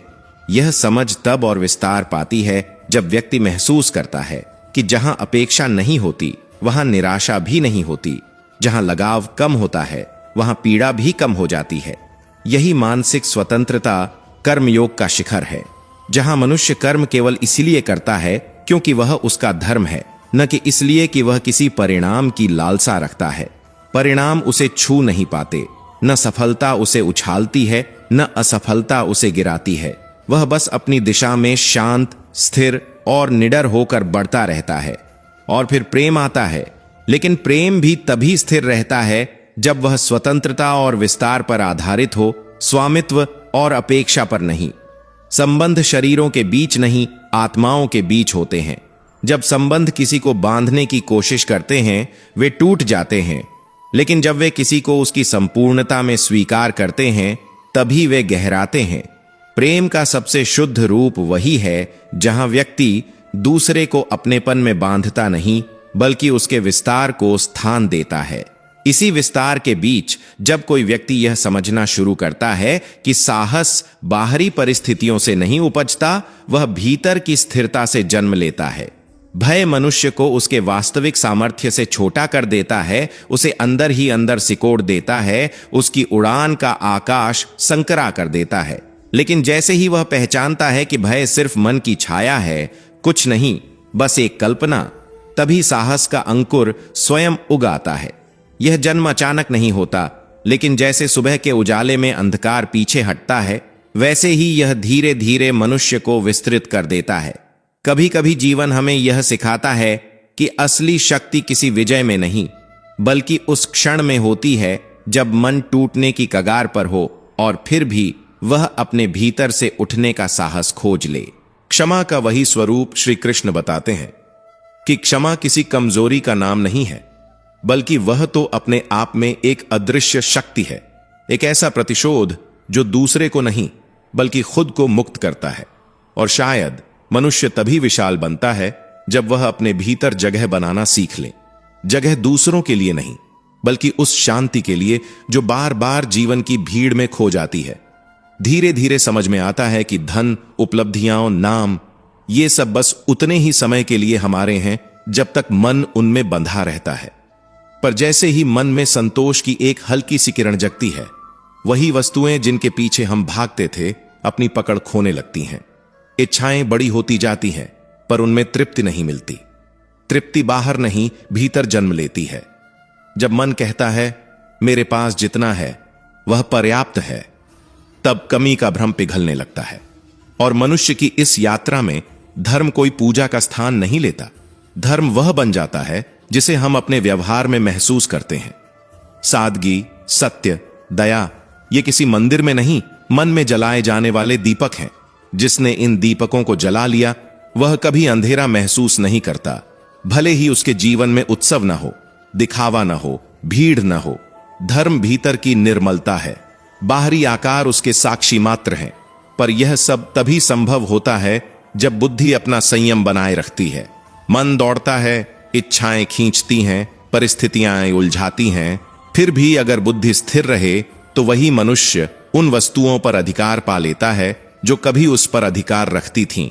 यह समझ तब और विस्तार पाती है जब व्यक्ति महसूस करता है कि जहां अपेक्षा नहीं होती वहां निराशा भी नहीं होती, जहां लगाव कम होता है वहां पीड़ा भी कम हो जाती है। यही मानसिक स्वतंत्रता कर्मयोग का शिखर है, जहां मनुष्य कर्म केवल इसलिए करता है क्योंकि वह उसका धर्म है, न कि इसलिए कि वह किसी परिणाम की लालसा रखता है। परिणाम उसे छू नहीं पाते, न सफलता उसे उछालती है न असफलता उसे गिराती है। वह बस अपनी दिशा में शांत, स्थिर और निडर होकर बढ़ता रहता है। और फिर प्रेम आता है, लेकिन प्रेम भी तभी स्थिर रहता है जब वह स्वतंत्रता और विस्तार पर आधारित हो, स्वामित्व और अपेक्षा पर नहीं। संबंध शरीरों के बीच नहीं, आत्माओं के बीच होते हैं। जब संबंध किसी को बांधने की कोशिश करते हैं वे टूट जाते हैं, लेकिन जब वे किसी को उसकी संपूर्णता में स्वीकार करते हैं तभी वे गहराते हैं। प्रेम का सबसे शुद्ध रूप वही है जहां व्यक्ति दूसरे को अपनेपन में बांधता नहीं बल्कि उसके विस्तार को स्थान देता है। इसी विस्तार के बीच जब कोई व्यक्ति यह समझना शुरू करता है कि साहस बाहरी परिस्थितियों से नहीं उपजता, वह भीतर की स्थिरता से जन्म लेता है। भय मनुष्य को उसके वास्तविक सामर्थ्य से छोटा कर देता है, उसे अंदर ही अंदर सिकोड़ देता है, उसकी उड़ान का आकाश संकरा कर देता है। लेकिन जैसे ही वह पहचानता है कि भय सिर्फ मन की छाया है, कुछ नहीं, बस एक कल्पना, तभी साहस का अंकुर स्वयं उगाता है। यह जन्म अचानक नहीं होता, लेकिन जैसे सुबह के उजाले में अंधकार पीछे हटता है, वैसे ही यह धीरे धीरे मनुष्य को विस्तृत कर देता है। कभी कभी जीवन हमें यह सिखाता है कि असली शक्ति किसी विजय में नहीं, बल्कि उस क्षण में होती है जब मन टूटने की कगार पर हो और फिर भी वह अपने भीतर से उठने का साहस खोज ले। क्षमा का वही स्वरूप श्री कृष्ण बताते हैं कि क्षमा किसी कमजोरी का नाम नहीं है, बल्कि वह तो अपने आप में एक अदृश्य शक्ति है, एक ऐसा प्रतिशोध जो दूसरे को नहीं बल्कि खुद को मुक्त करता है। और शायद मनुष्य तभी विशाल बनता है जब वह अपने भीतर जगह बनाना सीख ले। जगह दूसरों के लिए नहीं, बल्कि उस शांति के लिए जो बार बार जीवन की भीड़ में खो जाती है। धीरे धीरे समझ में आता है कि धन, उपलब्धियां, नाम, ये सब बस उतने ही समय के लिए हमारे हैं जब तक मन उनमें बंधा रहता है। पर जैसे ही मन में संतोष की एक हल्की सी किरण जगती है, वही वस्तुएं जिनके पीछे हम भागते थे अपनी पकड़ खोने लगती हैं। इच्छाएं बड़ी होती जाती हैं, पर उनमें तृप्ति नहीं मिलती। तृप्ति बाहर नहीं, भीतर जन्म लेती है। जब मन कहता है मेरे पास जितना है वह पर्याप्त है, तब कमी का भ्रम पिघलने लगता है। और मनुष्य की इस यात्रा में धर्म कोई पूजा का स्थान नहीं लेता। धर्म वह बन जाता है जिसे हम अपने व्यवहार में महसूस करते हैं। सादगी, सत्य, दया, ये किसी मंदिर में नहीं, मन में जलाए जाने वाले दीपक हैं। जिसने इन दीपकों को जला लिया वह कभी अंधेरा महसूस नहीं करता, भले ही उसके जीवन में उत्सव न हो, दिखावा न हो, भीड़ न हो। धर्म भीतर की निर्मलता है, बाहरी आकार उसके साक्षी मात्र हैं। पर यह सब तभी संभव होता है जब बुद्धि अपना संयम बनाए रखती है। मन दौड़ता है, इच्छाएं खींचती हैं, परिस्थितियां उलझाती हैं, फिर भी अगर बुद्धि स्थिर रहे तो वही मनुष्य उन वस्तुओं पर अधिकार पा लेता है जो कभी उस पर अधिकार रखती थीं।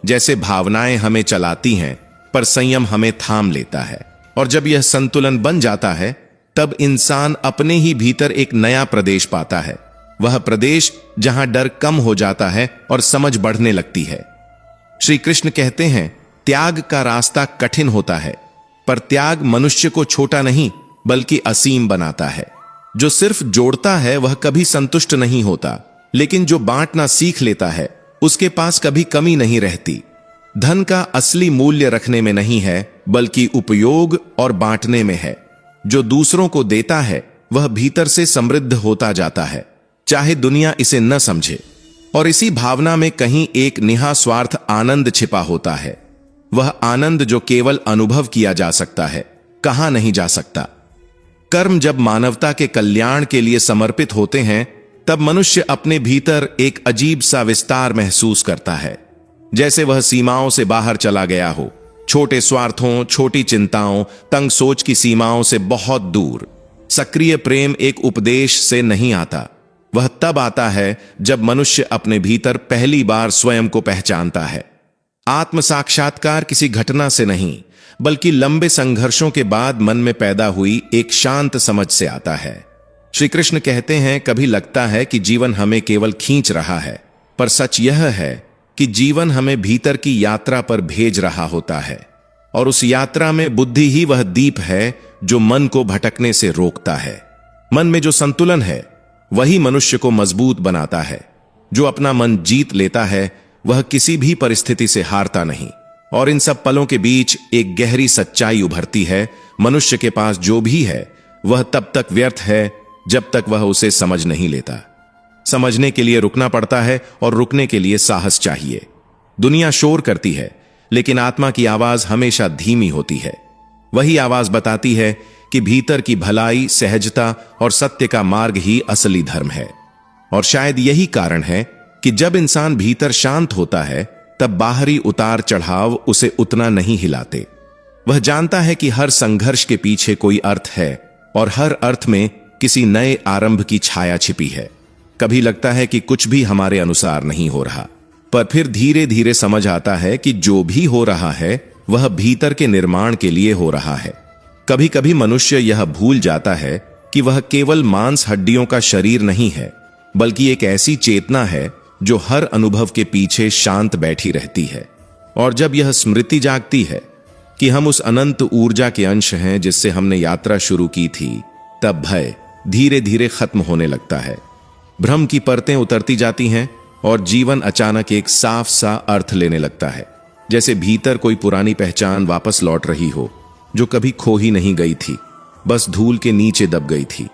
जैसे भावनाएं हमें चलाती हैं पर संयम हमें थाम लेता है। और जब यह संतुलन बन जाता है तब इंसान अपने ही भीतर एक नया प्रदेश पाता है, वह प्रदेश जहां डर कम हो जाता है और समझ बढ़ने लगती है। श्री कृष्ण कहते हैं त्याग का रास्ता कठिन होता है, पर त्याग मनुष्य को छोटा नहीं बल्कि असीम बनाता है। जो सिर्फ जोड़ता है वह कभी संतुष्ट नहीं होता, लेकिन जो बांटना सीख लेता है उसके पास कभी कमी नहीं रहती। धन का असली मूल्य रखने में नहीं है बल्कि उपयोग और बांटने में है। जो दूसरों को देता है वह भीतर से समृद्ध होता जाता है, चाहे दुनिया इसे न समझे। और इसी भावना में कहीं एक निःस्वार्थ आनंद छिपा होता है। वह आनंद जो केवल अनुभव किया जा सकता है, कहा नहीं जा सकता। कर्म जब मानवता के कल्याण के लिए समर्पित होते हैं तब मनुष्य अपने भीतर एक अजीब सा विस्तार महसूस करता है, जैसे वह सीमाओं से बाहर चला गया हो, छोटे स्वार्थों, छोटी चिंताओं, तंग सोच की सीमाओं से बहुत दूर। सक्रिय प्रेम एक उपदेश से नहीं आता, वह तब आता है जब मनुष्य अपने भीतर पहली बार स्वयं को पहचानता है। आत्म साक्षात्कार किसी घटना से नहीं, बल्कि लंबे संघर्षों के बाद मन में पैदा हुई एक शांत समझ से आता है। श्री कृष्ण कहते हैं, कभी लगता है कि जीवन हमें केवल खींच रहा है, पर सच यह है कि जीवन हमें भीतर की यात्रा पर भेज रहा होता है, और उस यात्रा में बुद्धि ही वह दीप है जो मन को भटकने से रोकता है। मन में जो संतुलन है वही मनुष्य को मजबूत बनाता है। जो अपना मन जीत लेता है वह किसी भी परिस्थिति से हारता नहीं। और इन सब पलों के बीच एक गहरी सच्चाई उभरती है, मनुष्य के पास जो भी है वह तब तक व्यर्थ है जब तक वह उसे समझ नहीं लेता। समझने के लिए रुकना पड़ता है, और रुकने के लिए साहस चाहिए। दुनिया शोर करती है, लेकिन आत्मा की आवाज हमेशा धीमी होती है। वही आवाज बताती है कि भीतर की भलाई, सहजता और सत्य का मार्ग ही असली धर्म है। और शायद यही कारण है कि जब इंसान भीतर शांत होता है तब बाहरी उतार चढ़ाव उसे उतना नहीं हिलाते। वह जानता है कि हर संघर्ष के पीछे कोई अर्थ है, और हर अर्थ में किसी नए आरंभ की छाया छिपी है। कभी लगता है कि कुछ भी हमारे अनुसार नहीं हो रहा, पर फिर धीरे धीरे समझ आता है कि जो भी हो रहा है वह भीतर के निर्माण के लिए हो रहा है। कभी कभी मनुष्य यह भूल जाता है कि वह केवल मांस हड्डियों का शरीर नहीं है, बल्कि एक ऐसी चेतना है जो हर अनुभव के पीछे शांत बैठी रहती है। और जब यह स्मृति जागती है कि हम उस अनंत ऊर्जा के अंश हैं जिससे हमने यात्रा शुरू की थी, तब भय धीरे धीरे खत्म होने लगता है। भ्रम की परतें उतरती जाती हैं और जीवन अचानक एक साफ सा अर्थ लेने लगता है, जैसे भीतर कोई पुरानी पहचान वापस लौट रही हो जो कभी खो ही नहीं गई थी, बस धूल के नीचे दब गई थी।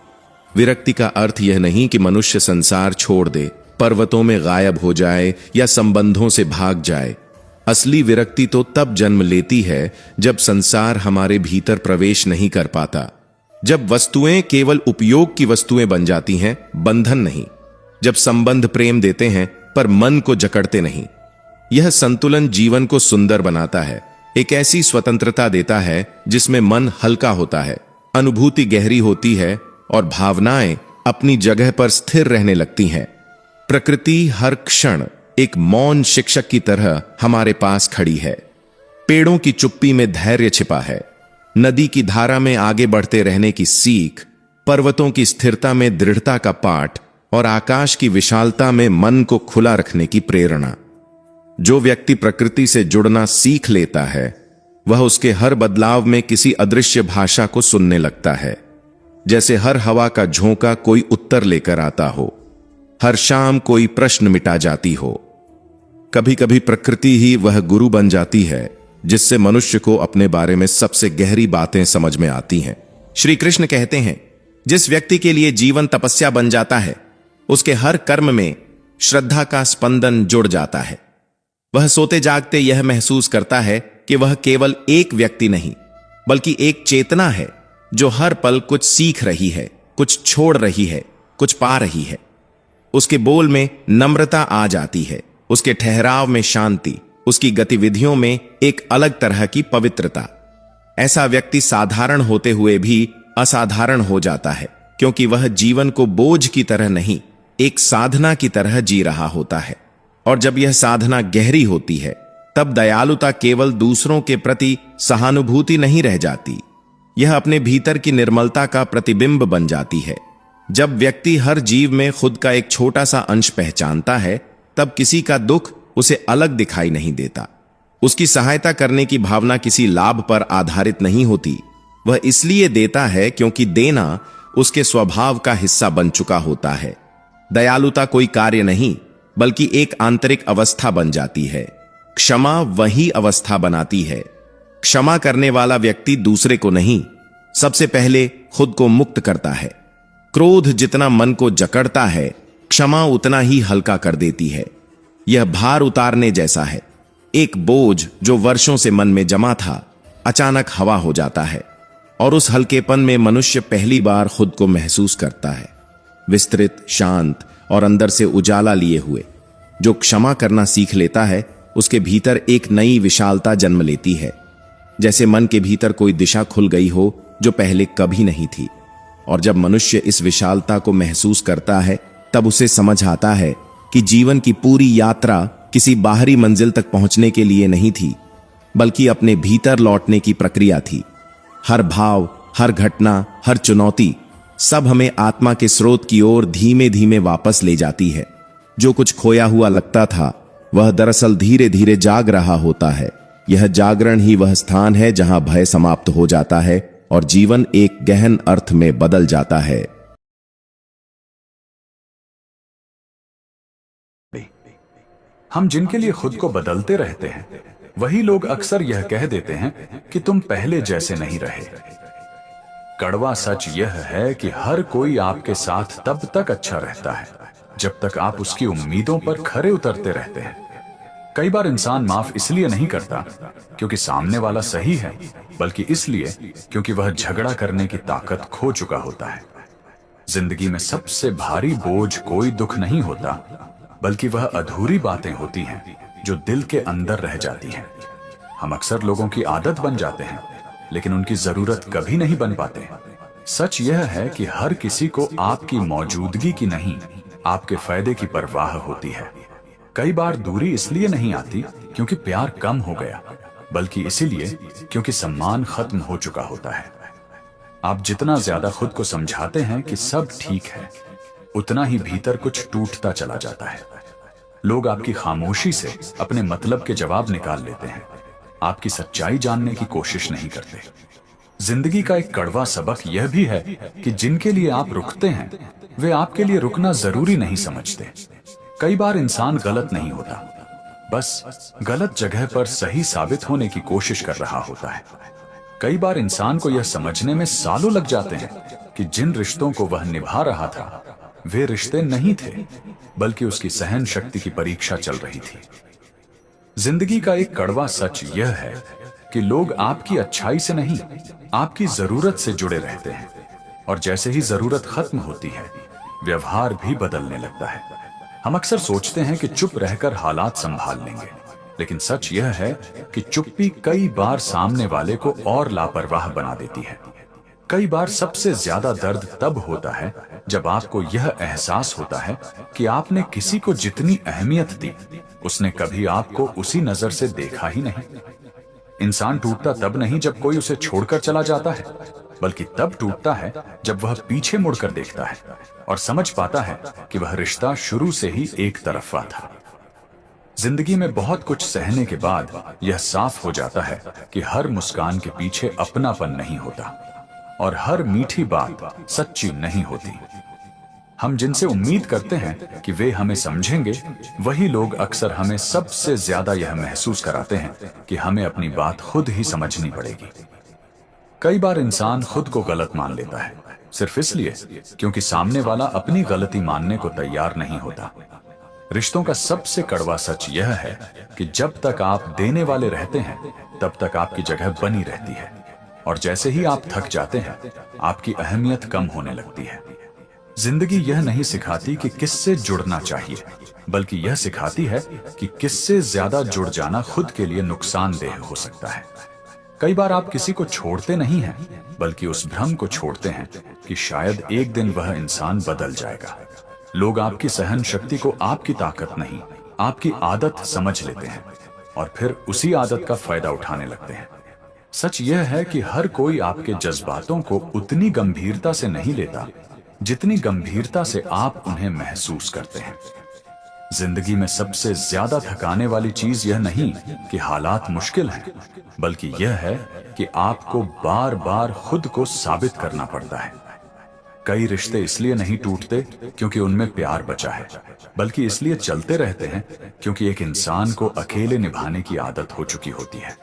विरक्ति का अर्थ यह नहीं कि मनुष्य संसार छोड़ दे, पर्वतों में गायब हो जाए या संबंधों से भाग जाए। असली विरक्ति तो तब जन्म लेती है जब संसार हमारे भीतर प्रवेश नहीं कर पाता, जब वस्तुएं केवल उपयोग की वस्तुएं बन जाती हैं, बंधन नहीं, जब संबंध प्रेम देते हैं पर मन को जकड़ते नहीं। यह संतुलन जीवन को सुंदर बनाता है, एक ऐसी स्वतंत्रता देता है जिसमें मन हल्का होता है, अनुभूति गहरी होती है और भावनाएं अपनी जगह पर स्थिर रहने लगती हैं। प्रकृति हर क्षण एक मौन शिक्षक की तरह हमारे पास खड़ी है। पेड़ों की चुप्पी में धैर्य छिपा है, नदी की धारा में आगे बढ़ते रहने की सीख, पर्वतों की स्थिरता में दृढ़ता का पाठ और आकाश की विशालता में मन को खुला रखने की प्रेरणा। जो व्यक्ति प्रकृति से जुड़ना सीख लेता है वह उसके हर बदलाव में किसी अदृश्य भाषा को सुनने लगता है, जैसे हर हवा का झोंका कोई उत्तर लेकर आता हो, हर शाम कोई प्रश्न मिटा जाती हो। कभी कभी प्रकृति ही वह गुरु बन जाती है जिससे मनुष्य को अपने बारे में सबसे गहरी बातें समझ में आती हैं। श्री कृष्ण कहते हैं, जिस व्यक्ति के लिए जीवन तपस्या बन जाता है उसके हर कर्म में श्रद्धा का स्पंदन जुड़ जाता है। वह सोते जागते यह महसूस करता है कि वह केवल एक व्यक्ति नहीं, बल्कि एक चेतना है जो हर पल कुछ सीख रही है, कुछ छोड़ रही है, कुछ पा रही है। उसके बोल में नम्रता आ जाती है, उसके ठहराव में शांति, उसकी गतिविधियों में एक अलग तरह की पवित्रता। ऐसा व्यक्ति साधारण होते हुए भी असाधारण हो जाता है, क्योंकि वह जीवन को बोझ की तरह नहीं, एक साधना की तरह जी रहा होता है। और जब यह साधना गहरी होती है तब दयालुता केवल दूसरों के प्रति सहानुभूति नहीं रह जाती, यह अपने भीतर की निर्मलता का प्रतिबिंब बन जाती है। जब व्यक्ति हर जीव में खुद का एक छोटा सा अंश पहचानता है तब किसी का दुख उसे अलग दिखाई नहीं देता। उसकी सहायता करने की भावना किसी लाभ पर आधारित नहीं होती, वह इसलिए देता है क्योंकि देना उसके स्वभाव का हिस्सा बन चुका होता है। दयालुता कोई कार्य नहीं बल्कि एक आंतरिक अवस्था बन जाती है। क्षमा वही अवस्था बनाती है। क्षमा करने वाला व्यक्ति दूसरे को नहीं, सबसे पहले खुद को मुक्त करता है। क्रोध जितना मन को जकड़ता है, क्षमा उतना ही हल्का कर देती है। यह भार उतारने जैसा है। एक बोझ जो वर्षों से मन में जमा था अचानक हवा हो जाता है, और उस हल्केपन में मनुष्य पहली बार खुद को महसूस करता है, विस्तृत, शांत और अंदर से उजाला लिए हुए। जो क्षमा करना सीख लेता है उसके भीतर एक नई विशालता जन्म लेती है, जैसे मन के भीतर कोई दिशा खुल गई हो जो पहले कभी नहीं थी। और जब मनुष्य इस विशालता को महसूस करता है तब उसे समझ आता है कि जीवन की पूरी यात्रा किसी बाहरी मंजिल तक पहुंचने के लिए नहीं थी, बल्कि अपने भीतर लौटने की प्रक्रिया थी। हर भाव, हर घटना, हर चुनौती सब हमें आत्मा के स्रोत की ओर धीमे धीमे वापस ले जाती है। जो कुछ खोया हुआ लगता था वह दरअसल धीरे धीरे जाग रहा होता है। यह जागरण ही वह स्थान है जहां भय समाप्त हो जाता है और जीवन एक गहन अर्थ में बदल जाता है। हम जिनके लिए खुद को बदलते रहते हैं वही लोग अक्सर यह कह देते हैं कि तुम पहले जैसे नहीं रहे। कड़वा सच यह है कि हर कोई आपके साथ तब तक अच्छा रहता है जब तक आप उसकी उम्मीदों पर खरे उतरते रहते हैं। कई बार इंसान माफ इसलिए नहीं करता क्योंकि सामने वाला सही है, बल्कि इसलिए क्योंकि वह झगड़ा करने की ताकत खो चुका होता है। जिंदगी में सबसे भारी बोझ कोई दुख नहीं होता, बल्कि वह अधूरी बातें होती हैं जो दिल के अंदर रह जाती हैं। हम अक्सर लोगों की आदत बन जाते हैं, लेकिन उनकी जरूरत कभी नहीं बन पाते। सच यह है कि हर किसी को आपकी मौजूदगी की नहीं, आपके फायदे की परवाह होती है। कई बार दूरी इसलिए नहीं आती क्योंकि प्यार कम हो गया, बल्कि इसीलिए क्योंकि सम्मान खत्म हो चुका होता है। आप जितना ज्यादा खुद को समझाते हैं कि सब ठीक है, उतना ही भीतर कुछ टूटता चला जाता है। लोग आपकी खामोशी से अपने मतलब के जवाब निकाल लेते हैं, आपकी सच्चाई जानने की कोशिश नहीं करते। जिंदगी का एक कड़वा सबक यह भी है कि जिनके लिए आप रुकते हैं वे आपके लिए रुकना जरूरी नहीं समझते। कई बार इंसान गलत नहीं होता, बस गलत जगह पर सही साबित होने की कोशिश कर रहा होता है। कई बार इंसान को यह समझने में सालों लग जाते हैं कि जिन रिश्तों को वह निभा रहा था वे रिश्ते नहीं थे, बल्कि उसकी सहन शक्ति की परीक्षा चल रही थी। जिंदगी का एक कड़वा सच यह है कि लोग आपकी अच्छाई से नहीं, आपकी जरूरत से जुड़े रहते हैं, और जैसे ही जरूरत खत्म होती है व्यवहार भी बदलने लगता है। हम अक्सर सोचते हैं कि चुप रहकर हालात संभाल लेंगे, लेकिन सच यह है कि चुप्पी कई बार सामने वाले को और लापरवाह बना देती है। कई बार सबसे ज्यादा दर्द तब होता है जब आपको यह एहसास होता है कि आपने किसी को जितनी अहमियत दी उसने कभी आपको उसी नजर से देखा ही नहीं। इंसान टूटता तब नहीं जब कोई उसे छोड़कर चला जाता है, बल्कि तब टूटता है जब वह पीछे मुड़कर देखता है और समझ पाता है कि वह रिश्ता शुरू से ही एक तरफा था। जिंदगी में बहुत कुछ सहने के बाद यह साफ हो जाता है कि हर मुस्कान के पीछे अपनापन नहीं होता और हर मीठी बात सच्ची नहीं होती। हम जिनसे उम्मीद करते हैं कि वे हमें समझेंगे, वही लोग अक्सर हमें सबसे ज्यादा यह महसूस कराते हैं कि हमें अपनी बात खुद ही समझनी पड़ेगी। कई बार इंसान खुद को गलत मान लेता है सिर्फ इसलिए क्योंकि सामने वाला अपनी गलती मानने को तैयार नहीं होता। रिश्तों का सबसे कड़वा सच यह है कि जब तक आप देने वाले रहते हैं तब तक आपकी जगह बनी रहती है, और जैसे ही आप थक जाते हैं आपकी अहमियत कम होने लगती है। जिंदगी यह नहीं सिखाती कि किससे जुड़ना चाहिए, बल्कि यह सिखाती है कि किससे ज्यादा जुड़ जाना खुद के लिए नुकसानदेह हो सकता है। कई बार आप किसी को छोड़ते नहीं हैं, बल्कि उस भ्रम को छोड़ते हैं कि शायद एक दिन वह इंसान बदल जाएगा। लोग आपकी सहन शक्ति को आपकी ताकत नहीं, आपकी आदत समझ लेते हैं और फिर उसी आदत का फायदा उठाने लगते हैं। सच यह है कि हर कोई आपके जज्बातों को उतनी गंभीरता से नहीं लेता जितनी गंभीरता से आप उन्हें महसूस करते हैं। जिंदगी में सबसे ज्यादा थकाने वाली चीज यह नहीं कि हालात मुश्किल हैं, बल्कि यह है कि आपको बार बार खुद को साबित करना पड़ता है। कई रिश्ते इसलिए नहीं टूटते क्योंकि उनमें प्यार बचा है, बल्कि इसलिए चलते रहते हैं क्योंकि एक इंसान को अकेले निभाने की आदत हो चुकी होती है।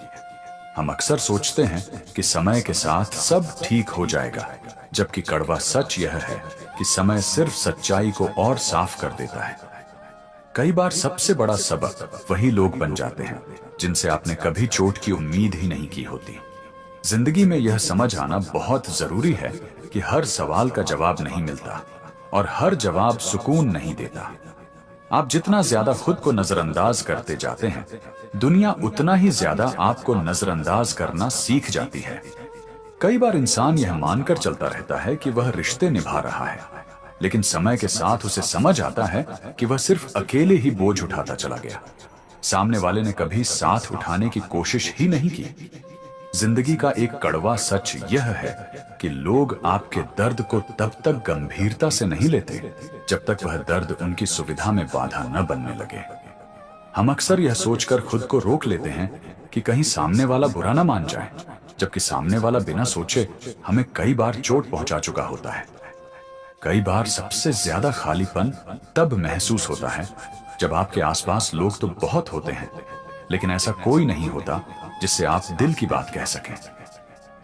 हम अक्सर सोचते हैं कि समय के साथ सब ठीक हो जाएगा, जबकि कड़वा सच यह है कि समय सिर्फ सच्चाई को और साफ कर देता है। कई बार सबसे बड़ा सबक वही लोग बन जाते हैं जिनसे आपने कभी चोट की उम्मीद ही नहीं की होती। जिंदगी में यह समझ आना बहुत जरूरी है कि हर सवाल का जवाब नहीं मिलता और हर जवाब सुकून नहीं देता। आप जितना ज्यादा खुद को नजरअंदाज करते जाते हैं, दुनिया उतना ही ज्यादा आपको नजरअंदाज करना सीख जाती है। कई बार इंसान यह मानकर चलता रहता है कि वह रिश्ते निभा रहा है, लेकिन समय के साथ उसे समझ आता है कि वह सिर्फ अकेले ही बोझ उठाता चला गया। सामने वाले ने कभी साथ उठाने की कोशिश ही नहीं की। जिंदगी का एक कड़वा सच यह है कि लोग आपके दर्द को तब तक गंभीरता से नहीं लेते जब तक वह दर्द उनकी सुविधा में बाधा न बनने लगे। हम अक्सर यह सोचकर खुद को रोक लेते हैं कि कहीं सामने वाला बुरा ना मान जाए, जबकि सामने वाला बिना सोचे हमें कई बार चोट पहुंचा चुका होता है। कई बार सबसे ज्यादा खालीपन तब महसूस होता है जब आपके आसपास लोग तो बहुत होते हैं, लेकिन ऐसा कोई नहीं होता जिससे आप दिल की बात कह सकें।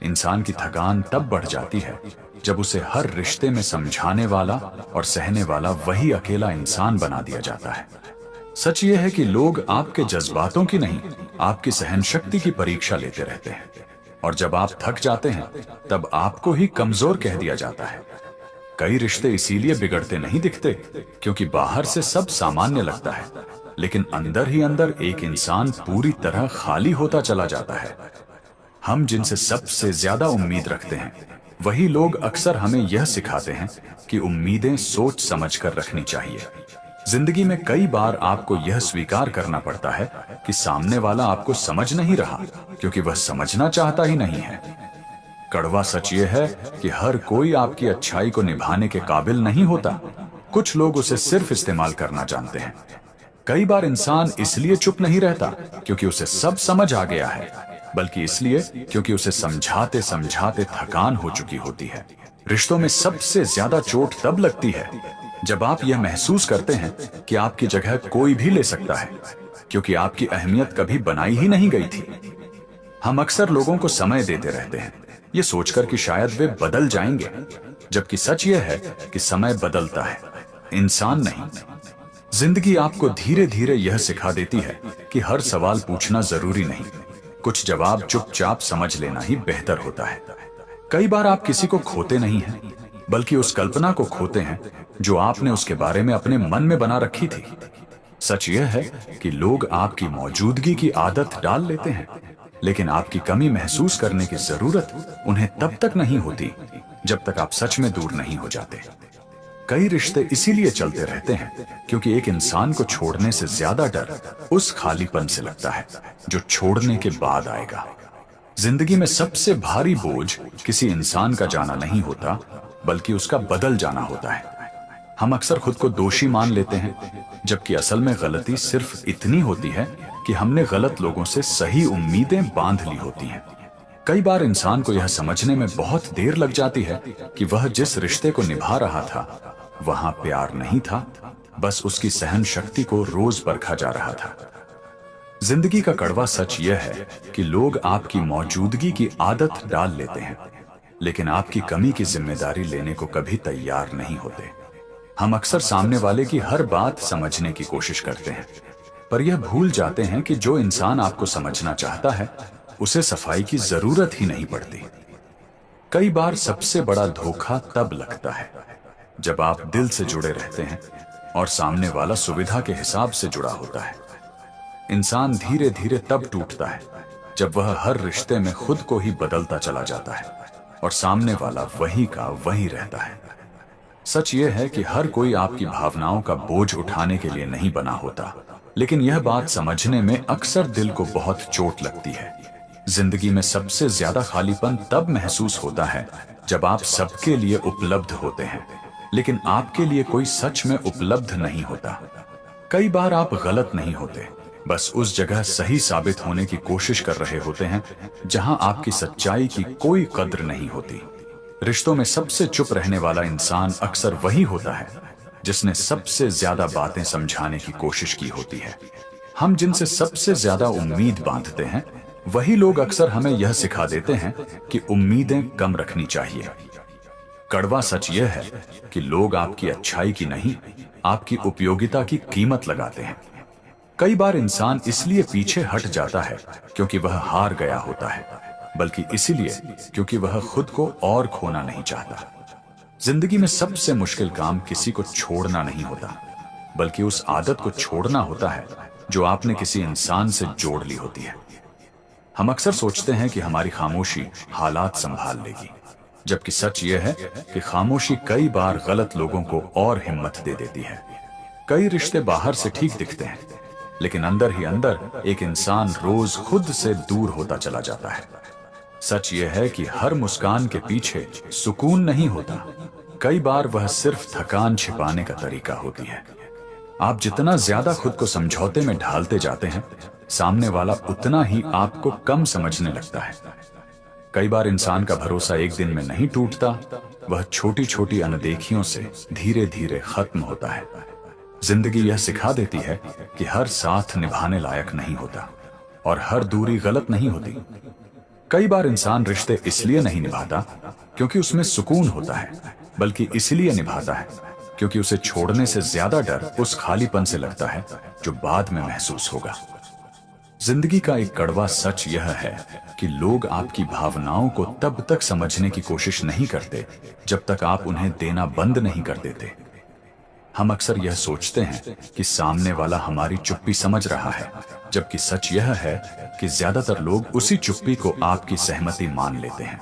इंसान की थकान तब बढ़ जाती है जब उसे हर रिश्ते में समझाने वाला और सहने वाला वही अकेला इंसान बना दिया जाता है। सच यह है कि लोग आपके जज्बातों की नहीं, आपकी सहनशक्ति की परीक्षा लेते रहते हैं, और जब आप थक जाते हैं तब आपको ही कमजोर कह दिया जाता है। कई रिश्ते इसीलिए बिगड़ते नहीं दिखते क्योंकि बाहर से सब सामान्य लगता है, लेकिन अंदर ही अंदर एक इंसान पूरी तरह खाली होता चला जाता है। हम जिनसे सबसे ज्यादा उम्मीद रखते हैं वही लोग अक्सर हमें यह सिखाते हैं कि उम्मीदें सोच समझकर रखनी चाहिए। जिंदगी में कई बार आपको यह स्वीकार करना पड़ता है कि सामने वाला आपको समझ नहीं रहा क्योंकि वह समझना चाहता ही नहीं है। कड़वा सच यह है कि हर कोई आपकी अच्छाई को निभाने के काबिल नहीं होता। कुछ लोग उसे सिर्फ इस्तेमाल करना जानते हैं। कई बार इंसान इसलिए चुप नहीं रहता क्योंकि उसे सब समझ आ गया है, बल्कि इसलिए क्योंकि उसे समझाते समझाते थकान हो चुकी होती है। रिश्तों में सबसे ज्यादा चोट तब लगती है जब आप यह महसूस करते हैं कि आपकी जगह कोई भी ले सकता है, क्योंकि आपकी अहमियत कभी बनाई ही नहीं गई थी। हम अक्सर लोगों को समय देते रहते हैं, ये सोचकर कि शायद वे बदल जाएंगे, जबकि सच यह है कि समय बदलता है, इंसान नहीं। जिंदगी आपको धीरे धीरे यह सिखा देती है कि हर सवाल पूछना जरूरी नहीं, कुछ जवाब चुपचाप समझ लेना ही बेहतर होता है। कई बार आप किसी को खोते नहीं हैं, बल्कि उस कल्पना को खोते हैं जो आपने उसके बारे में अपने मन में बना रखी थी। सच यह है कि लोग आपकी मौजूदगी की आदत डाल लेते हैं, लेकिन आपकी कमी महसूस करने की जरूरत उन्हें तब तक नहीं होती जब तक आप सच में दूर नहीं हो जाते। कई रिश्ते इसीलिए चलते रहते हैं क्योंकि एक इंसान को छोड़ने से ज्यादा डर उस खालीपन से लगता है जो छोड़ने के बाद आएगा। जिंदगी में सबसे भारी बोझ किसी इंसान का जाना नहीं होता, बल्कि उसका बदल जाना होता है। हम अक्सर खुद को दोषी मान लेते हैं, जबकि असल में गलती सिर्फ इतनी होती है कि हमने गलत लोगों से सही उम्मीदें बांध ली होती हैं। कई बार इंसान को यह समझने में बहुत देर लग जाती है कि वह जिस रिश्ते को निभा रहा था वहां प्यार नहीं था, बस उसकी सहन शक्ति को रोज परखा जा रहा था। जिंदगी का कड़वा सच यह है कि लोग आपकी मौजूदगी की आदत डाल लेते हैं, लेकिन आपकी कमी की जिम्मेदारी लेने को कभी तैयार नहीं होते। हम अक्सर सामने वाले की हर बात समझने की कोशिश करते हैं, पर यह भूल जाते हैं कि जो इंसान आपको समझना चाहता है उसे सफाई की जरूरत ही नहीं पड़ती। कई बार सबसे बड़ा धोखा तब लगता है जब आप दिल से जुड़े रहते हैं और सामने वाला सुविधा के हिसाब से जुड़ा होता है। इंसान धीरे धीरे तब टूटता है जब वह हर रिश्ते में खुद को ही बदलता चला जाता है और सामने वाला वही का वही रहता है। सच यह है कि हर कोई आपकी भावनाओं का बोझ उठाने के लिए नहीं बना होता, लेकिन यह बात समझने में अक्सर दिल को बहुत चोट लगती है। जिंदगी में सबसे ज्यादा खालीपन तब महसूस होता है जब आप सबके लिए उपलब्ध होते हैं, लेकिन आपके लिए कोई सच में उपलब्ध नहीं होता। कई बार आप गलत नहीं होते, बस उस जगह सही साबित होने की कोशिश कर रहे होते हैं जहां आपकी सच्चाई की कोई कद्र नहीं होती। रिश्तों में सबसे चुप रहने वाला इंसान अक्सर वही होता है जिसने सबसे ज्यादा बातें समझाने की कोशिश की होती है। हम जिनसे सबसे ज्यादा उम्मीद बांधते हैं वही लोग अक्सर हमें यह सिखा देते हैं कि उम्मीदें कम रखनी चाहिए। कड़वा सच यह है कि लोग आपकी अच्छाई की नहीं, आपकी उपयोगिता की कीमत लगाते हैं। कई बार इंसान इसलिए पीछे हट जाता है क्योंकि वह हार गया होता है, बल्कि इसीलिए क्योंकि वह खुद को और खोना नहीं चाहता। जिंदगी में सबसे मुश्किल काम किसी को छोड़ना नहीं होता, बल्कि उस आदत को छोड़ना होता है जो आपने किसी इंसान से जोड़ ली होती है। हम अक्सर सोचते हैं कि हमारी खामोशी हालात संभाल लेगी, जबकि सच यह है कि खामोशी कई बार गलत लोगों को और हिम्मत दे देती है। कई रिश्ते बाहर से ठीक दिखते हैं, लेकिन अंदर ही अंदर एक इंसान रोज खुद से दूर होता चला जाता है। सच यह है कि हर मुस्कान के पीछे सुकून नहीं होता, कई बार वह सिर्फ थकान छिपाने का तरीका होती है। आप जितना ज्यादा खुद को समझौते में ढालते जाते हैं, सामने वाला उतना ही आपको कम समझने लगता है। कई बार इंसान का भरोसा एक दिन में नहीं टूटता, वह छोटी छोटी अनदेखियों से धीरे धीरे खत्म होता है। जिंदगी यह सिखा देती है कि हर साथ निभाने लायक नहीं होता और हर दूरी गलत नहीं होती। कई बार इंसान रिश्ते इसलिए नहीं निभाता क्योंकि उसमें सुकून होता है, बल्कि इसलिए निभाता है क्योंकि उसे छोड़ने से ज्यादा डर उस खालीपन से लगता है जो बाद में महसूस होगा। जिंदगी का एक कड़वा सच यह है कि लोग आपकी भावनाओं को तब तक समझने की कोशिश नहीं करते जब तक आप उन्हें देना बंद नहीं कर देते। हम अक्सर यह सोचते हैं कि सामने वाला हमारी चुप्पी समझ रहा है, जबकि सच यह है कि ज्यादातर लोग उसी चुप्पी को आपकी सहमति मान लेते हैं।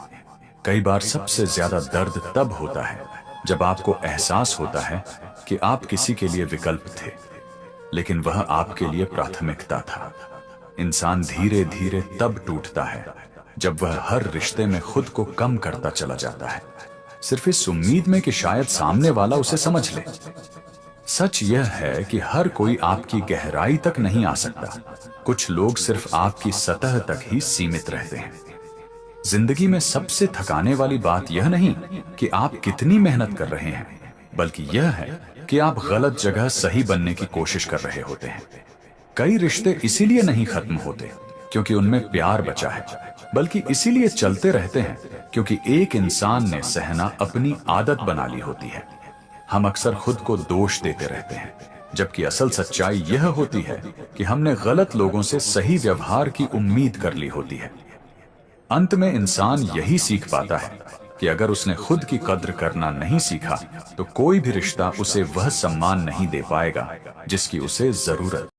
कई बार सबसे ज्यादा दर्द तब होता है जब आपको एहसास होता है कि आप किसी के लिए विकल्प थे, लेकिन वह आपके लिए प्राथमिकता था। इंसान धीरे धीरे तब टूटता है जब वह हर रिश्ते में खुद को कम करता चला जाता है, सिर्फ इस उम्मीद में कि शायद सामने वाला उसे समझ ले। सच यह है कि हर कोई आपकी गहराई तक नहीं आ सकता, कुछ लोग सिर्फ आपकी सतह तक ही सीमित रहते हैं। जिंदगी में सबसे थकाने वाली बात यह नहीं कि आप कितनी मेहनत कर रहे हैं, बल्कि यह है कि आप गलत जगह सही बनने की कोशिश कर रहे होते हैं। कई रिश्ते इसीलिए नहीं खत्म होते क्योंकि उनमें प्यार बचा है, बल्कि इसीलिए चलते रहते हैं क्योंकि एक इंसान ने सहना अपनी आदत बना ली होती है। हम अक्सर खुद को दोष देते रहते हैं, जबकि असल सच्चाई यह होती है कि हमने गलत लोगों से सही व्यवहार की उम्मीद कर ली होती है। अंत में इंसान यही सीख पाता है कि अगर उसने खुद की कद्र करना नहीं सीखा तो कोई भी रिश्ता उसे वह सम्मान नहीं दे पाएगा जिसकी उसे जरूरत